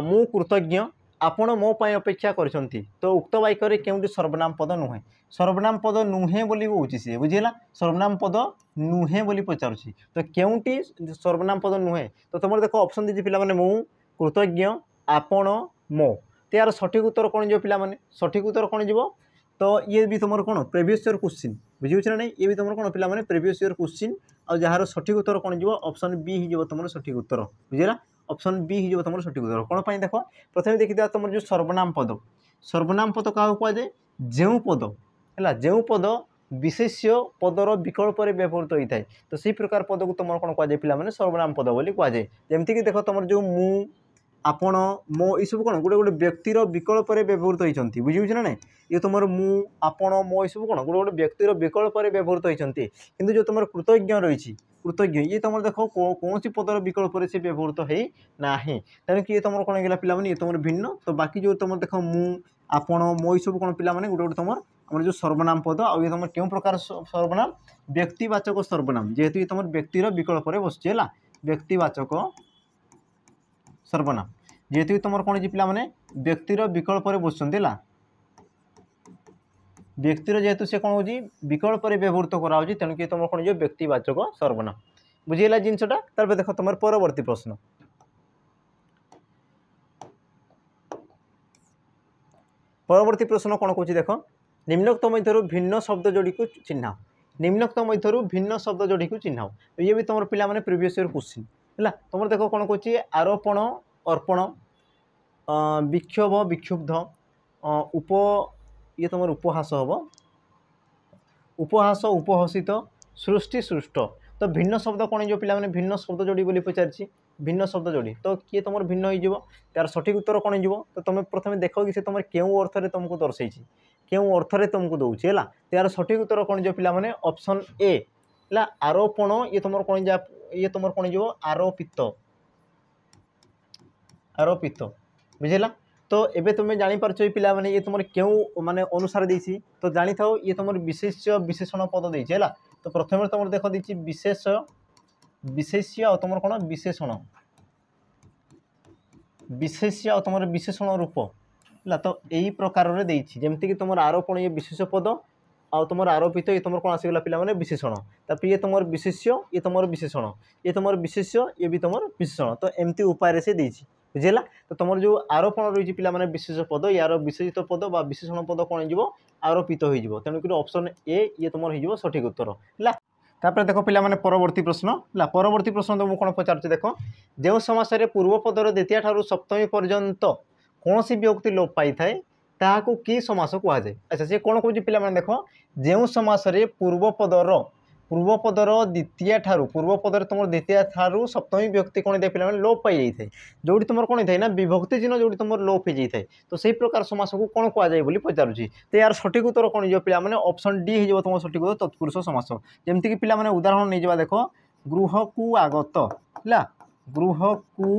मु कृतज्ञ आपण मो पाई अपेक्षा करछंती तो उक्त वाक्य केउंटी सर्वनाम पद नुहे सर्वनाम पद नुहे बोली होउची सी बुझिला सर्वनाम पद नुहे बोली पचारुची तो केउंटी सर्वनाम पद नुहे तो तुम देखो ऑप्शन दीजिए पिला माने मु कृतज्ञ आपण मो तो यार सठिक उत्तर कौन जो पिला माने सठिक उत्तर कौन जीवो तो ये भी तुम कौन प्रिवियस ईयर क्वेश्चन बुझे ना नहीं ये भी तुम कौन पिला माने प्रिवियस ईयर क्वेश्चन और जार सठिक उत्तर कौन जीवो ऑप्शन बी ही जीवो तुम सठिक उत्तर बुझेला ऑप्शन बी ही तुम सठिक उत्तर कौन पाई देख प्रथम देखी तुम जो सर्वनाम पद क्या कहुए जो पद है जो पद विशेष्य पदर विकल्प व्यवहृत होता है तो सही प्रकार पद को तुम कौन कहुए पे सर्वनाम पद बोली कहुए जमीक देख तुम जो मु आपण मो ये सब कौन गोटे गोटे व्यक्तिर विकल्प व्यवहृत होती बुझे ना ना ये तुम मु आपण मो ये सब कौन गोटे गोटे व्यक्तिर विकल्प व्यवहृत होती किंतु जो तुम कृतज्ञ रही कृतज्ञ ये तुम देख कौन सी पदर विकल्प से व्यवहृत है ना तेणुक ये तुम कौन होगा पे ये तुम भिन्न तो बाकी जो तुम देख मु आपण मो ये सब कौन पे गोटे गोटे तुम आम जो सर्वनाम पद आ तुम क्यों प्रकार सर्वनाम व्यक्तिवाचक सर्वनाम जेहेतु ये तुम व्यक्तिर विकल्प बसुचे व्यक्तिवाचक सर्वनाम जेहेतु तुम कौन पे व्यक्तिर विकल्प बसुँच व्यक्तिर जेहेतु से कौन हो विकल्प व्यवहृत कराऊँ तेणुक तुम कौन जो व्यक्तिवाचक सर्वनाम बुझेगा जिनसा तार देख तुम परवर्ती प्रश्न कौन कौच देख निम्नोक्त मध्य भिन्न शब्द जोड़ी को चिन्ह निम्नोक्त मध्य भिन्न शब्द जोड़ी को चिन्ह ये भी तुम पे प्रिवियस ईयर क्वेश्चन है तुम देख कौन कौच आरोपण अर्पण विक्षोभ विक्षुब्ध उप ये तुम उपहास हम उपहास उपहसित सृष्टि सृष्ट तो भिन्न शब्द कौन जो पे भिन्न शब्द जोड़ी बोली पचार भिन्न शब्द जोड़ी तो किए तुम भिन्न हो तार सठिक उत्तर कौन हो तो तुम प्रथम देख कि तुम क्यों अर्थ में तुमको दर्शे क्यों अर्थ में तुमको दूसरी है तार सठिक उत्तर कौन जो पे ऑप्शन ए है आरोपण ये तुम कौन ये तुम कौन जो आरोपित आरोपित बुझेगा तो एबे तुम जापार पिला माने ये तुम क्यों माने अनुसार देसी तो जानी था ये तुम विशेष्य विशेषण पद देती है तो प्रथम तुम देख दी विशेष विशेष्य और तुम कौन विशेषण विशेष्य और तुम विशेषण रूप है तो यही प्रकार जमीक तुम आरोपण ये विशेष पद आ तुम आरोपित ये तुम कौन आसगला पे विशेषण तापर ये तुम विशेष्य ये तुम विशेषण ये तुम विशेष्य ये भी तुम विशेषण तो एमती उपाय से देती बुझेगा तो तुम जो आरोपण रही पे विशेष पद यार विशेषित पद बा विशेषण पद कौन हो आरोपित हो तेणुक ऑप्शन ए ये तुम हो सठिक उत्तर है तापर देख पिला माने परवर्ती प्रश्न है परवर्ती प्रश्न तो मुझे कौन पचार देख जो समास पूर्वपदर द्वितीय ठारू सप्तमी पर्यंत कौन सी विभक्ति लोप पाई थाए ताकू कि समास कहुए। अच्छा सी कौन कौन पिला माने देख जो समास पूर्वपदर द्वितीय ठारू पूर्वपदर तुम द्वितीय ठारू सप्तमी विभक्ति कौन है पे लोप पाई जाए जो तुम कौन होता है ना विभक्ति चिन्ह जो तुम लोप हो जाए तो सही प्रकार समास को कौन कहुए बोली पचारुच्छी तो यार सठिक उत्तर कौन हो पे ऑप्शन डी हो तुम सठिक उत्तर तत्पुरुष समास जमती कि पे उदाहरण नहीं जा देख गृह को आगत है गृह को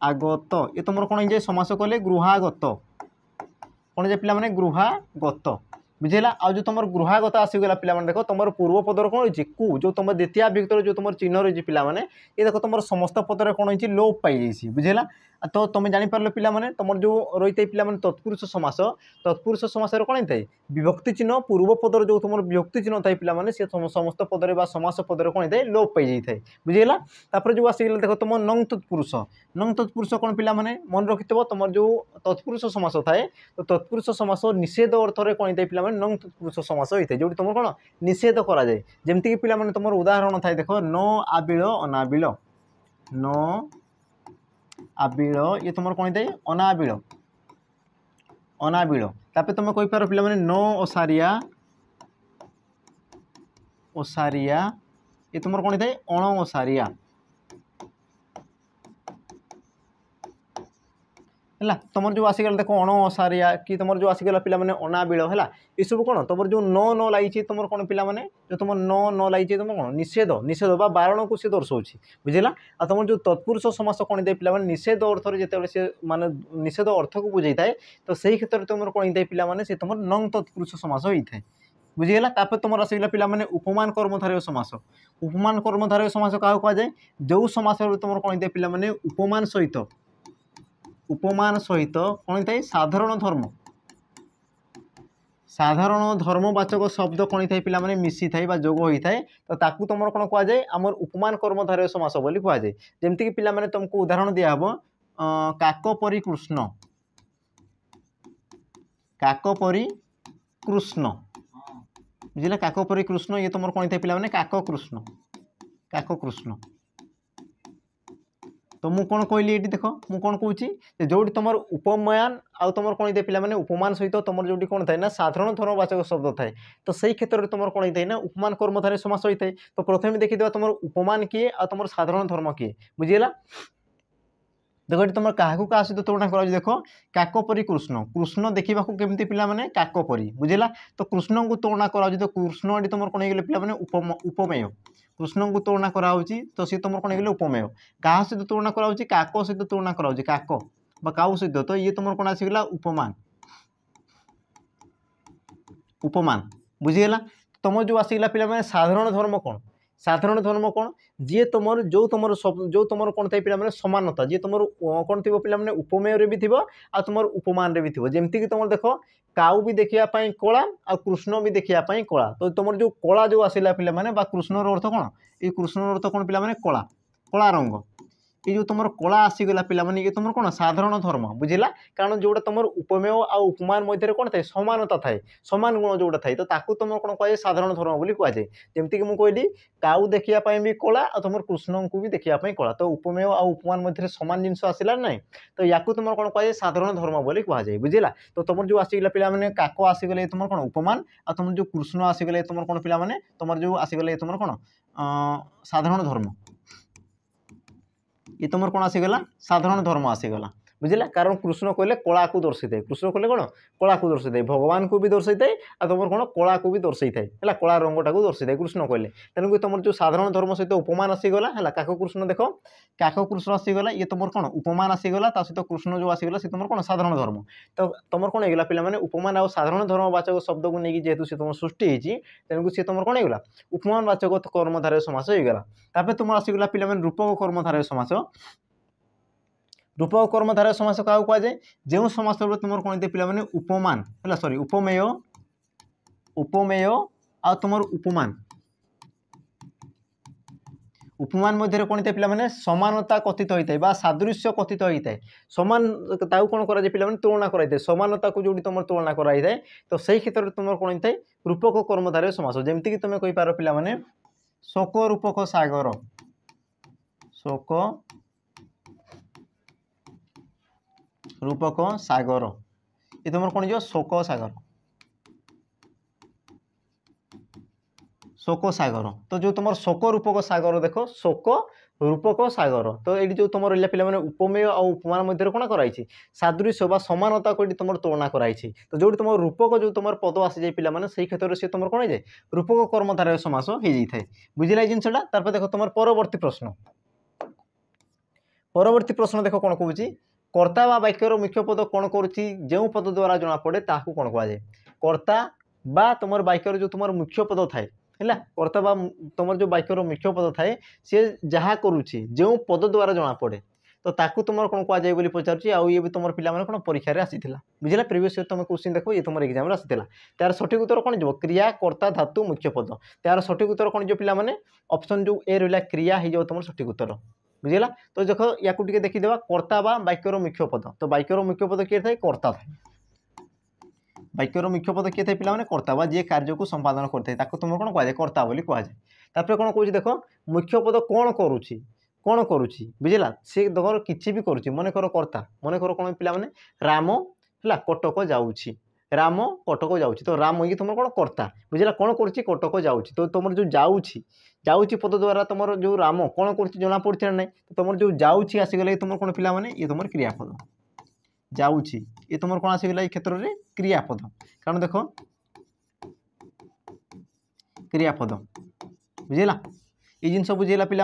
आगत ये तुम कौन हो समास कले गृहागत कौन जे पे गृहागत बुझेगा आ जो तुम गृहागत आसीगला पे देख तुम पूर्वपदर कौन हो जो तुम द्वितीय विभक्तर जो तुम चिन्ह रही पे ये देख तुम समस्त पदर कौन हो लोप पाई बुझेगा तो तुम जापर पे तुम जो रही है पे तत्पुरुष समास कौन होता है विभक्ति चिन्ह पूर्वपदर जो तुम विभक्ति चिन्ह था पे सी समस्त पदर समास पदर कौन होता है लोप पाई जाए बुझेगा तापर जो आसीगला देख तुम नंग तत्पुरुष कौन पे मन रखि तुम जो तत्पुरुष समास थाए तो तत्पुरुष समास निषेध अर्थ में कौन होता है पे नंग तत्पुरुष समास होता है जो तुम कौन निषेध कराए जमती कि पे तुम उदाहरण थाए देख न आबिल अनाबिल न आबिल ये तुम कौन होता है अनाबिल अनाबिल तापर तुम कहीपर पे न ओसारिया ओसारिया ये तुम कौन होता है अण ओसारिया है तुम जो आसीगला देख अण ओसारिया कि तुम जो आसीगला पे अनाबिल है ये सब कौन तुम जो न लगी तुम कौन पे जो तुम न लगी तुम कौन निषेध निषेध बा बारण को सी दर्शाऊँ बुझेगा आ तुम जो तत्पुरुष समास कौन होता है पे निषेध अर्थ जो सी माने निषेध अर्थ को बुझे थाए तो सही क्षेत्र में तुम कौन होता है पे तुम नंग तत्पुरुष समास होता है बुझीगला तापर तुम आसीगला पे उपमान कर्मधारय समास उपमान कर्मधारय समास क्या कहुए जो समास तुम कौन होता है पे उपमान सहित कौन होता है साधारण धर्मवाचक शब्द कौन होता है पे मिसी था जोग होता है तो ताकू तुम कौन कहुए आमर उपमान कर्मधारय समास बोली कहुए जमती कि पे तुमको उदाहरण दिहब काक परी कृष्ण काक परी कृष्ण बुझे काक परी कृष्ण ये तुम कौन होता है पे काक कृष्ण तो मुझे कौन कहली ये देख मुझे कौन कहूँ जो तुम उपमान आउ तुम कौन होता है पे उपमान सहित तुम जो कौन थाए ना साधारण धर्मवाचक शब्द थाए तो सही क्षेत्र में तुम कौन होता है ना उपमान कर्मधारय समास होता है तो प्रथम देखीद तुम उपमान किए आ तुम साधारण धर्म किए बुझीगला देख ये तुम क्या सहित तुलना कर देख काक परी कृष्ण कृष्ण देखा केमती पे काक परी बुझेगा तो कृष्ण को तुलना कर तो कृष्ण ये तुम कौन हो पे उपमेय कृष्ण को तुलना कराऊँगी तो सी तुम कौन हो उपमेय क्या सहित तुलना कराऊँगी काक सहित तुलना कराऊँगी काक काऊ सहित तो ये तुम कौन आसीगला उपमान उपमान बुझीगला तुम जो आसीगला पे साधारण धर्म कौन जी तुम जो तुम कौन थे पे समानता जी तुम कौन थी पे उपमेय भी थी आ तुम उपमान भी थी जमती कि तुम देख काऊ भी देखापी कला आ कृष्ण भी देखापी कला तो तुम जो कला जो आसला पे कृष्ण अर्थ कौन ये कृष्ण अर्थ कौन पे कला कला रंग ये जो तुम कला आसीगला पे ये तुम कौन साधारण धर्म बुझेगा कारण जोटा तुम उपमेय आ उपमान मध्य कौन थाए समानता थाए समान गुण जोटा थाए तो ताकू तुम कौन कहुए साधारण धर्म बोली कहुए जमती कि मुझे कहली काऊ देखापी भी कला और तुम कृष्ण को भी देखापी कला तो उपमेय आ उपमान मध्य सामान जिनस आसला ना तो या तुम कौन कहुए साधारण धर्म बोली कहुए बुझेगा तो तुम जो आसीगला पे काक आसीगले तुम कौन उपमान आ तुम जो कृष्ण आसीगले तुम कौन पे तुम जो आसीगले तुम कौन साधारण धर्म ये तुम कौन आसीगला साधारण धर्म आसीगला बुझेगा कारण कृष्ण कहले कला को दर्शाई थाए कृष्ण कहले कौन कला को दर्शाई थाए भगवान को भी दर्शाई थाए आ तुम कौन कला को भी दर्शाई थाए है कला रंगटा को दर्शाई थाए कृष्ण कहले तेणुक तुम जो साधारण धर्म सहित उपमान आसीगला है काक कृष्ण देख काक कृष्ण आसीगला ये तुम कौन उपमान आसीगला सहित कृष्ण जो आसीगला सी तुम कौन साधारण धर्म तो तुम कौन होगा पे उपमान आ साधारण धर्मवाचक शब्द को लेकिन जेहेतु सी तुम सृष्टि होती तेणुक सी तुम कौन होगा उपमानवाचक कर्मधारय समास होगा तापर तुम आसीगला पे रूपक कर्मधारय समास रूपक कर्मधारय समास क्या कहुए जो समास तुम कौन होते पे उपमान है सॉरी उपमेय उपमेय आ तुम उपमान उपमान मध्य कौन था पे समानता कथित होता है सादृश्य कथित होता है सामान ताऊ कौन कराए पे तुलना कराई समानता को जो तुम तुलना कराई थाए तो सही क्षेत्र में तुम कौन होता है रूपक कर्मधारय समास जमीक तुम कहींपार पे शोक रूपक सागर शोक रूपक सागर ये तुम कौन जो शोक सागर शोक सागर तो जो तुम शोक रूपक सागर देख शोक रूपक सागर तो ये जो तुम रहा पे उपमेय और उपमान मध्य कौन कराई सादृश्य बा समानता को तुम तुलना कराई तो जो तुम रूपक जो तुम पद आसी जाए पे से क्षेत्र से तुम कौन जाए रूपक कर्मधारय समास हो जाए बुझे जिनसा देख तुम परवर्ती प्रश्न देख कौन कहूँ कर्ता बा वाक्यर मुख्य पद कौन करुच्ची जो पद द्वारा जना पड़े ताकू कौन कहुए कर्ता बा तुम वाक्यर जो तुम मुख्य पद थाए है कर्ता बा तुम जो वाक्यर मुख्य पद थाए सी जहाँ करुच्ची जो पद द्वारा जना पड़े तो ताकू तुम कौन कहुए बोली पचार आउ ये भी तुम पे कौन परीक्षा आसी बुझला प्रिवियस ईयर तुम क्वेश्चन देख ये तुम एग्जाम आसी तार सठिक उत्तर कौन जो क्रिया कर्ता धातु मुख्य पद तार सठिक उत्तर कौन जो पे ऑप्शन जो ए रहा क्रिया हो तुम सठिक उत्तर बुझेगा तो देख या देखीदे कर्ता बा वाक्यर मुख्य पद तो वाक्यर मुख्य पद किए थाए कर्ता थाए वाक्यर मुख्य पद किए थे पे कर्ता बा जी कार्य को संपादन करते तुम कौन कहुए कर्ता बोली कहुए कौन कौन देख मुख्य पद कौन करुच्ची बुझेगा सी धर किसी भी करुच्ची मन कर कर्ता मन कर कौन पे राम है कटक जाऊँगी राम कटक जाऊँगी तो राम ये तुम कौन कर्ता बुझेगा कौन करुच्ची कटक जाऊँगी तो तुम जो जाऊँगी पद द्वारा तुम जो राम कौन कर जना पड़ा ना तो तुम जो जाऊँगी आसीगला तुम कौन पे ये तुम क्रियापद जाऊँगी ये तुम कौन आसीगला ये क्षेत्र में क्रियापद कारण देख क्रियापद बुझेगा ये जिन बुझेगा पे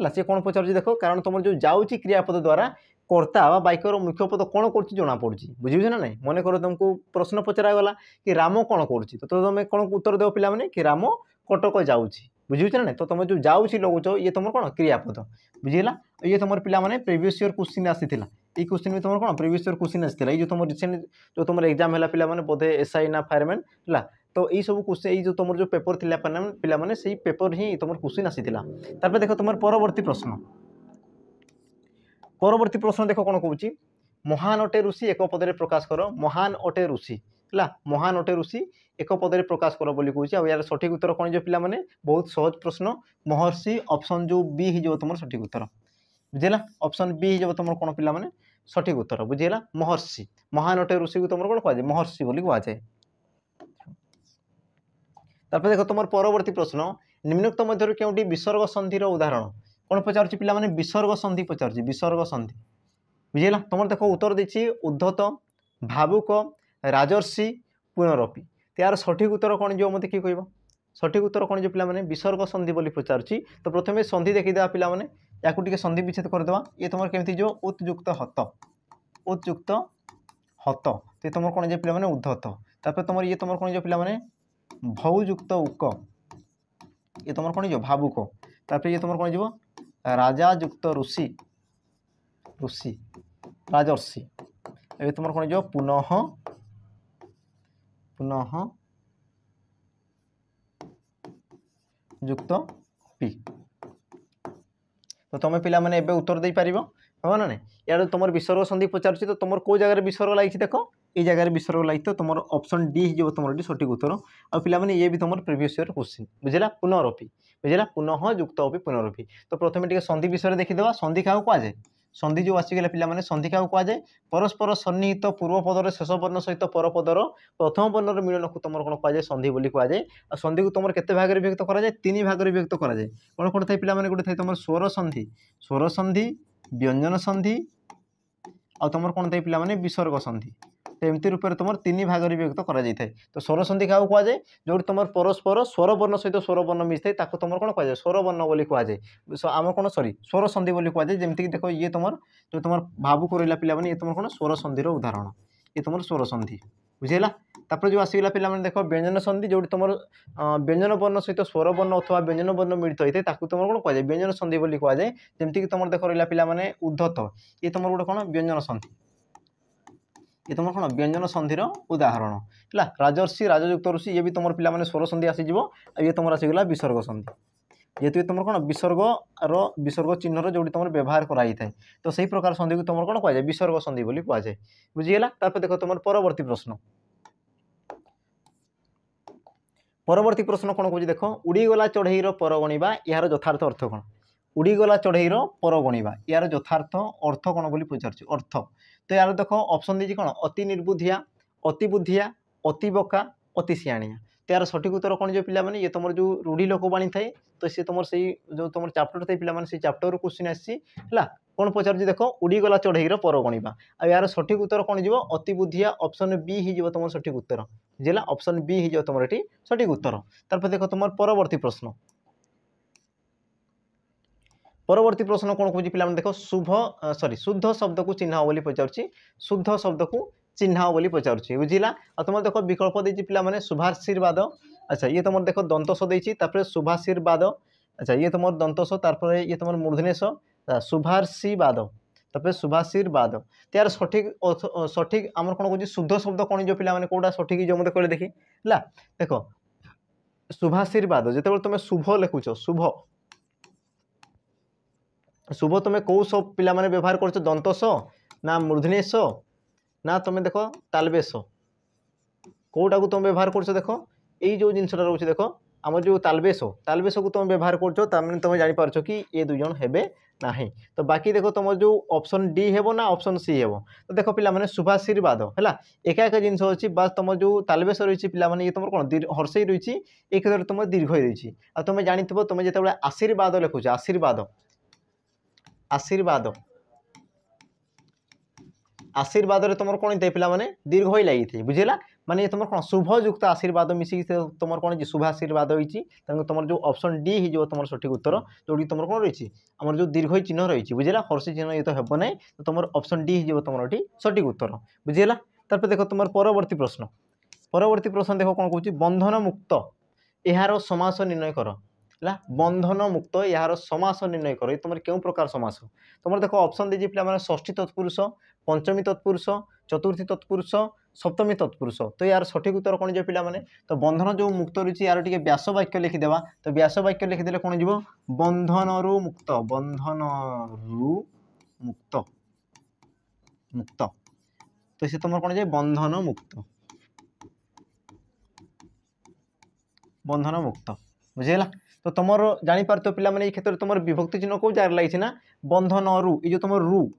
सी कौन पचार देख कारण तुम जो जाऊँगी क्रियापद द्वारा कर्ता वाक्यर मुख्य पद कौन कर जना पड़ी बुझे ना ना मन कर तुमको प्रश्न पचरागला कि राम कौन कर तो तुम कौन उत्तर देव पे कि राम कटक जाऊँगी बुझे ना तो तुम जो जाऊँगी लगुच ये तुम कौन क्रियापद बुझेगा ये तुम पे प्रीवियस ईयर क्वेश्चन आसी ये क्वेश्चन भी तुम कौन प्रीवियस ईयर क्वेश्चन आसाला ये तुम रिसेंट जो तुम एग्जाम है पे बोधे एसआई ना फायरमैन है तो यही सब क्वेश्चन ये जो तुम जो पेपर थी पे से पेपर ही तुम क्वेश्चन आसाला देख तुम परवर्ती प्रश्न देख कौन कहूँ महान अटे ऋषि एक पदे प्रकाश कर महान अटे ऋषि है महान अटे ऋषि एक पदे प्रकाश कर बोली कहूँ यार सठिक उत्तर कौन जो पे बहुत सहज प्रश्न महर्षि ऑप्शन जो बी हो तुम सठिक उत्तर बुझेगा ऑप्शन बी हो तुम कौन पे सठिक उत्तर बुझेगा महर्षि महान अटे ऋषि को तुम कौन कहुए महर्षि बोली कहुए देख तुम परवर्ती प्रश्न निम्नोक्त मध्य क्योंटी विसर्ग संधिर उदाहरण कौन पचार पे विसर्ग संधि पचार विसर्ग संधि बुझेगा तुम देख उत्तर देती उद्धत भावुक राजर्षि पुनरपि यार सठिक उत्तर कौन जो मत किए कह सठिक उत्तर कौन जो पे विसर्ग संधि बोली पचार तो प्रथम संधि देखीदे पे या संधि विच्छेद करदे ये तुम केमती जो उत्युक्त हत तो ये तुम कौन जो पे उद्धत तापर तुम ये तुम कौन जो पे भौयुक्त उक ये तुम कौन जो भावुक तापर ये तुम कौन जो राजा युक्त ऋषि ऋषि राजर्षि ये तुम कौन जो पुनः पुनः युक्त पी तो तुम पे उत्तर दे पार हाँ ना ना यार तुम विसर्ग संधि पचार तो तुम कौ जगह विसर्ग लगी देख ये जगह विसर्ग लगी तो तुम ऑप्शन डी हो तुम सठिक उत्तर और पे ये भी तुम प्रीवियस ईयर क्वेश्चन बुझेगा पुनरपि बुझेगा पुनः युक्त अपि पुनरपि तो प्रथम टे संधि विषय देखीदे संधि क्या कहुए संधि जो आसीगला पे संधि क्या कहुए परस्पर सन्निहित पूर्व पदर शेष वर्ण सहित पर पदर प्रथम वर्णर मिलन को तुम कौन कहुए संधि बोली कहुए और संधि को तुम केते भाग विभक्त कराए तीन भाग विभक्त कराए कौन कौन थे पे गोटे थे तुम स्वर संधि व्यंजन संधि और तुम कौन थे पे विसर्ग संधि तो एमती रूप में तुम तीन भाग विभक्त कर तो स्वर संधि क्या कहुए जो तुम परस्पर स्वर वर्ण सहित स्वर वर्ण मिलता है तुम कौन कहुए स्वर वर्ण बोली कहुए आम कौन सॉरी स्वर संधि बोली कहुए जमीक देख ये तुम जो तुम भावुक रहा पे ये तुम कौन स्वर संधि उदाहरण ये तुम स्वर संधि बुझेगा तापर जो आसगला पे देख व्यंजन संधि जो तुम व्यंजन वर्ण सहित स्वर वर्ण अथवा व्यंजन वर्ण मिलित होता है तुम कौन कहुए व्यंजन संधि बोली कहुए जमीक तुम देख रहा पे उद्धत ये तुम गोटे कौन व्यंजन संधि ये तुम कौन व्यंजन संधिर उदाहरण है राजर्षि राजयुक्त ऋषि ये भी तुम पे स्वर संधि आसीज ये तुम आसगला विसर्ग संधि जेहेतु तुम कौन विसर्ग चिन्हर जो तुम व्यवहार कराई थाए तो सही प्रकार संधि को तुम कौन कहुए विसर्ग संधि बोली कहुए बुझीगला। देख तुम परवर्ती प्रश्न कौन कौन देख उड़ीगला चढ़ईर पर गणिबा यार यथार्थ अर्थ कौन उड़ीगला चढ़ईर पर गणिबा यार यथार्थ अर्थ कौन बोली पचार अर्थ तो यार देख ऑप्शन दीजिए कौन अति निर्बुद्धिया अति बुद्धिया अति बका अति सियाणिया तो यार सठिक उत्तर कौन जो पिला माने ये तुम जो रूढ़ी लोकवाणी थाए तो सी तुम से जो तुम चैप्टर थे पिला से चैप्टर क्वेश्चन आसला कौन पचार देखो उड़ीगला चढ़ईर पर गणिबा आ यार सठिक उत्तर कौन जीव अति बुद्धिया ऑप्शन बी ही तुम सठिक उत्तर बुझेगा ऑप्शन बी ही तुम ये सठिक उत्तर। तार देख तुम परवर्ती प्रश्न कौन कौन पिला देख शुद्ध शब्द को चिन्ह बोली पचार शुद्ध शब्द को चिन्ह बोली पचार बुझिला। और तुम देख विकल्प देती पे शुभाशीर्वाद अच्छा ये तुम देख दंतस देपर शुभाशीर्वाद अच्छा ये तुम दंतस तार ये तुम मूर्धनेश शुभाशीर्वाद तापर शुभाशीर्वाद तो यार सठिक आम कौन कह शुद्ध शब्द कौन जो पिला कौटा सठिक जो मत कहले देखी है देख शुभाशीर्वाद जो तुम शुभ लिखुच शुभ शुभ तुम कौ सब पिला व्यवहार कर दंतस ना मूर्धनेश ना तुम देख तालबेश कौटा को तुम व्यवहार कर देख यही जो जिनसा रोचे देख आम जो तालबेश को तुम व्यवहार कर तुम जापर कि ये दुजन हेबे नहीं तो बाकी देख तुम जो ऑप्शन डी हेबो ना ऑप्शन सी हेबो तो देख पिला शुभाशीर्वाद है एका एक जिन अच्छी बास तुम जो तालबेश रही है ये तुम कौन हर्षई रही एक क्षेत्र में तुम दीर्घ रही आ तुम जानी तुम जो आशीर्वाद लिखुच आशीर्वाद आशीर्वाद आशीर्वाद तुम कौन थे पिला दीर्घ ही लगी बुझेगा माने तुम कौन शुभयुक्त आशीर्वाद मिसिक तुम कौन शुभाशीर्वाद होती तुम जो ऑप्शन डी ही जो तुम सठिक उत्तर जो तुम कौन रही आम जो दीर्घ चिन्ह रही बुझेगा हर्षी चिन्ह ये तो हेब ना तो तुम ऑप्शन डी ही तुम सठिक उत्तर बुझेगा। तार देख तुम परवर्ती प्रश्न देख कौन कौन बंधन मुक्त यार समास निर्णय कर है बंधन मुक्त यार समास निर्णय कर तुम क्यों प्रकार समास तुम देख ऑप्शन दीजिए पिला षष्ठी तत्पुरुष पंचमी तत्पुरुष चतुर्थी तत्पुरुष सप्तमी तत्पुरुष तो यार सठिक उत्तर कौन जो पिला तो बंधन जो मुक्त रही यार टे व्यास वाक्य लिखिदेवा तो व्यास वाक्य लिखिदे कौन जीव बंधन रु मुक्त मुक्त तो सी तुम कौन जाए बंधन मुक्त बुझेगा। तो तुम जापर तो पिला ये क्षेत्र में तुम विभक्ति चिन्ह कौ जगह लगी ना बंधन रु ये जो तुम रु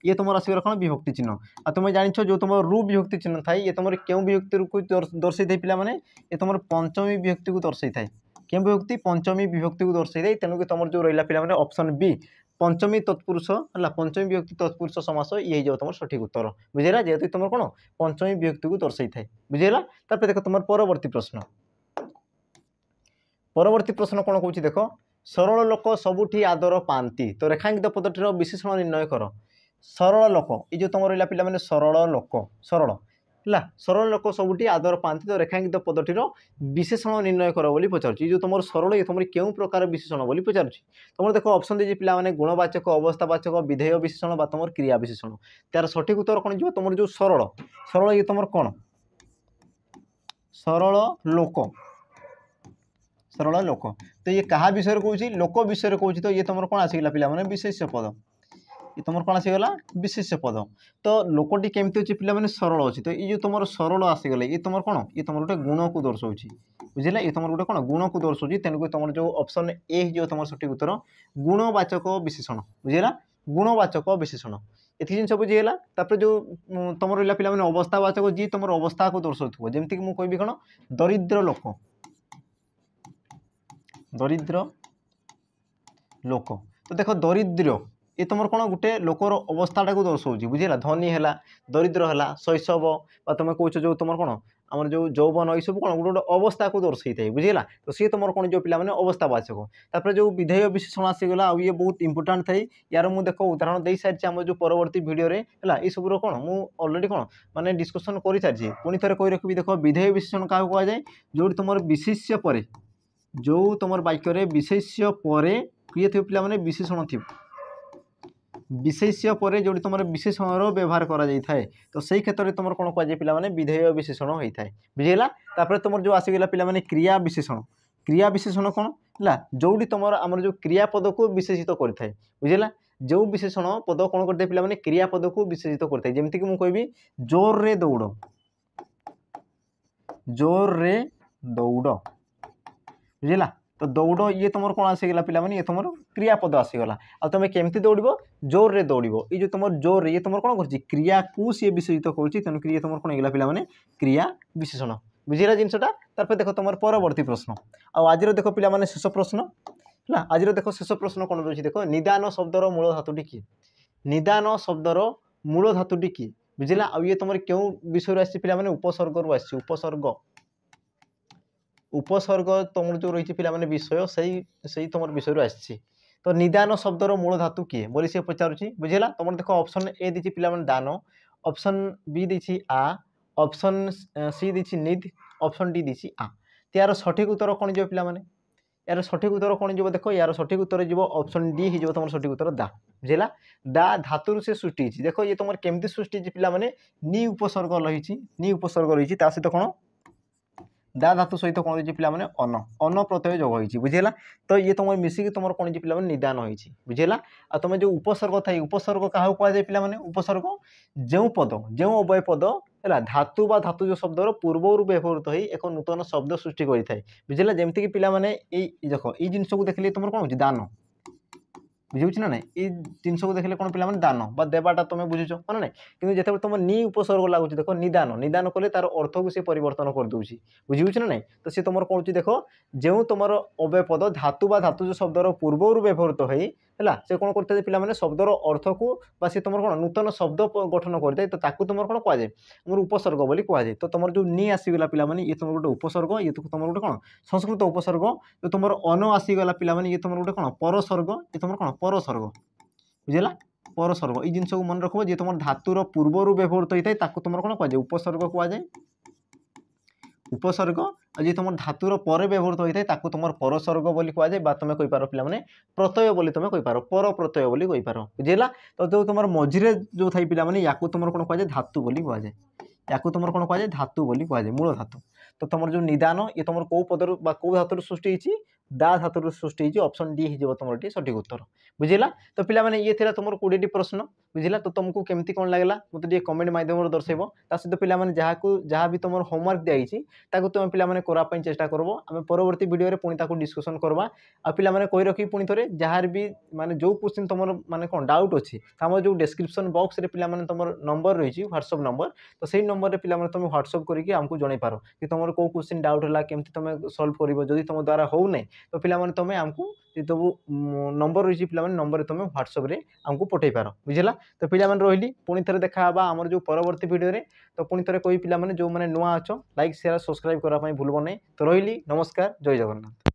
ये तुम आसगला कौन विभक्ति चिन्ह आ तुम जान जो तुम रु विभक्ति चिन्ह थाए ये तुम क्यों विभक्ति को दर्शे थे पिला ये तुम पंचमी विभक्ति को दर्शे थाए क्यों विभक्ति पंचमी विभक्ति को दर्शे थे तेणुक तुम जो रहा पिला ऑप्शन बी पंचमी तत्पुरुष है पंचमी विभक्ति तत्पुरुष समास ये जो तुम सठिक उत्तर बुझेगा जेहेतु तुम कौन पंचमी विभक्ति को दर्शे थाए बुझेगा। तापर देख तुम परवर्ती प्रश्न कौन कौन देख सरल लोक सबुठी आदर पाती तो रेखांकित पदटीर विशेषण निर्णय कर सरल लोक ये जो तुम रहा पिला सरल लोक सरल है सरल लोक सबुठी आदर पाती तो रेखांकित पदटीर विशेषण निर्णय कर बोली पचार जो तुम सरल ये तुम क्यों प्रकार विशेषण बोली पचार तुम देख ऑप्शन दीजिए पिला गुणवाचक अवस्थावाचक विधेय विशेषण बा तुम क्रिया विशेषण तार सठिक उत्तर कौन जो तुम जो सरल सरल ये तुम कौन सरल लोक तो ये क्या विषय कौन लोक विषय कौन तो ये तुम कौन आसीगला पिला विशेष्य पद ये तुम कौन आसीगला विशेष्य पद तो लोकटी केमती अच्छे पिला सरल अच्छी तो ये जो तुम सरल आसीगला ये तुम कौन ये तुम गोटे गुण को दर्शाऊँ बुझेगा ये तुम गोटे कौन गुण को दर्शाऊँ तेणुक तुम जो ऑप्शन ए जो तुम सठिक उत्तर गुणवाचक विशेषण बुझेगा गुणवाचक विशेषण ये जिन बुझीगला। तापर जो तुम रहा पिला अवस्थावाचक जी तुम अवस्था को दर्शाऊ जमीक मुझे कहबी कौन दरिद्र लोक तो देख दरिद्र ये तुम कौन गोटे लोकर अवस्थाटा को दर्शाऊँ बुझेगा धनी है दरिद्र है शैशव तुम कौच जो तुम कौन आम जो यौवन ये सब कौन गोटे अवस्था को दर्शे थाए बुझेगा तो सी तुम कौन जो पिला अवस्थावाचक तापर जो विधेय विशेषण आसीगला ये बहुत इंपोर्टाट थाए यार मुझे देख उदाहरण दे सारी आम जो परवर्ती भिडियो है ये सब कौन मुझे अलरेडी कौन माने डिस्कसन कर सारी पुणी थे कही रखी देख विधेय विशेषण क्या कहुए जो तुम विशेष्य पर जो तुम वाक्य विशेष्य पर किए थे पिला विशेषण थी विशेष्य पर जो तुम विशेषण व्यवहार करा जाए तो सही क्षेत्र में तुम कौन कहुए पिला विधेय विशेषण होता है बुझेगा। तापर तुम जो आसीगला पिला क्रिया विशेषण कौन है जोटी तुम आम जो क्रियापद को विशेषित करता है बुझेगा जो विशेषण पद कौन करते पे मैंने क्रियापद को विशेषित करता है जमीक मुझे कहबी जोर रे दौड़ जोर रे दौड़ बुझेगा तो दौड़ ये तुम कौन आसीगला पे ये तुम क्रियापद आसीगला आ तुम केमती दौड़ जोर रे दौड़ ये जो तुम जोर ये तुम कौन कर क्रिया को सी विशेषित कर तेणुक ये तुम कौन होगा पे मैंने क्रिया विशेषण बुझेगा जिनटा तार देख तुम परवर्ती प्रश्न आज देख पे मैंने शेष प्रश्न है आज देख शेष प्रश्न कौन रही देख निदान शब्दर मूल धातुटी किए निदान शब्दर मूल धातुटी किए बुझेगा आ ये तुम क्यों विषय आसी पे उपसर्ग रू आसी उपसर्ग उपसर्ग तुम जो रही पे विषय से तुम विषय आसी तो निदान शब्दर मूल धातु किए बोली सी पचारुची बुझेगा तुम देख ऑप्शन ए दी पे दान ऑप्शन बी दी आ ऑप्शन सी दी निद ऑप्शन डी दी आ तो यार सठिक उत्तर कौन जो पे यार सठिक उत्तर कौन जो देख यार सठिक उत्तर जो ऑप्शन डी ही तुम सठिक उत्तर दा बुझेगा दा धातु से सृष्टि देख ये तुम केमती सृष्टि पे नी उपसर्ग रही नी उपसर्ग रही सहित कौन दा धातु सहित कौन होती पे अन अन प्रत्यय जोग होती बुझेगा तो ये तुम मिसिक तुम कौन पे निदान होती बुझेगा आ तुम जो उपसर्ग था उपसर्ग क्या कहुए पे उपसर्ग जो पद जो अवय पद है धातु बा धातु जो शब्दर पूर्वर व्यवहृत हो एक नूतन शब्द सृष्टि करता है बुझेगा जमीक पे देख ये जिन को देखिए तुम कौन हो दान बुझे ना ना ये जिन को देखिए कौन पे दान बा देवाटा तुम बुझुच ना ना कि जिते तुम नी उपसर्ग लगुच देख निदान निदान कले तार अर्थ को सी परिवर्तन कर दूसरी बुझे ना ना तो सी तुम कौन देख जो तुम अव्यय पद धातु बा धातु जो शब्दर पूर्वर व्यवहृत है से कौन करते पे शब्दर अर्थ को सी तुम कौन नूतन शब्द गठन करते तो ताकू तुम कौन कहुए मोर उपसर्ग बोली कहुए तो तुम जो नी आसीगला पे ये तुम गोटे उपसर्ग ये तुम गोटे कौन संस्कृत उपसर्ग जो तुम अन आसीगला पे ये तुम गोटे कौन परसर्ग ये तुम कौन परसर्ग बुझेगा परसर्ग ये जिन मन रख जी तुम धातुर पूर्वर व्यवहृत होता है तुम कौन कहुए उपसर्ग कहुए उपसर्ग जी तुम धातुर पर व्यवहृत होता है तुम परसर्ग बोली कहुए तुम कहींपार पे प्रत्यय बोली तुम कहींपार पर प्रत्यय बोली कहींपार बुझेगा तो जो तुम मझे जो थी पे या तुम कौन कहुए धातु बोली कहुए या तुम कौन कहुए धातु बोली कहुए मूल धातु तो तुम जो निदान ये तुम कौ पदर कौ धातु सृष्टि दा धातु सृष्टि ऑप्शन डी हो तुम सठिक उत्तर बुझेगा तो पे ये थी तुम 20 प्रश्न बुझेगा तो तुमको केमती कौन लगला मतलब कमेंट माध्यम दर्शेब सहित पे जहाँ भी तुम होमवर्क दिखाई तुम पे करापी चेष्टा करब आम परवर्ती वीडियो पुणी डिस्कसन करवा आ पे कही रखी पुणी थे जार भी माने जो क्वेश्चन तुम माने कौन डाउट अच्छी आम जो डिस्क्रिप्शन बॉक्स रे पे तुम नंबर रही व्हाट्सएप नंबर तो सही नंबर पे तुम व्हाट्सएप करके आमको जन पार कि तुम कौ क्वेश्चन डाउट है केमती तुम सल्व कर जदि तुम द्वारा हो ना तो पे तुम आमको जो नंबर रही पे नंबर तुम व्हाट्सएप रे आमको पठे पार बुझेगा तो पे रही पुणी थे देखा आमर जो परवर्ती वीडियो तो पुणी थे कही पे जो मैंने नुआ अच्छ लाइक शेयर सब्सक्राइब करने भूलब नहीं तो रही नमस्कार जय जगन्नाथ।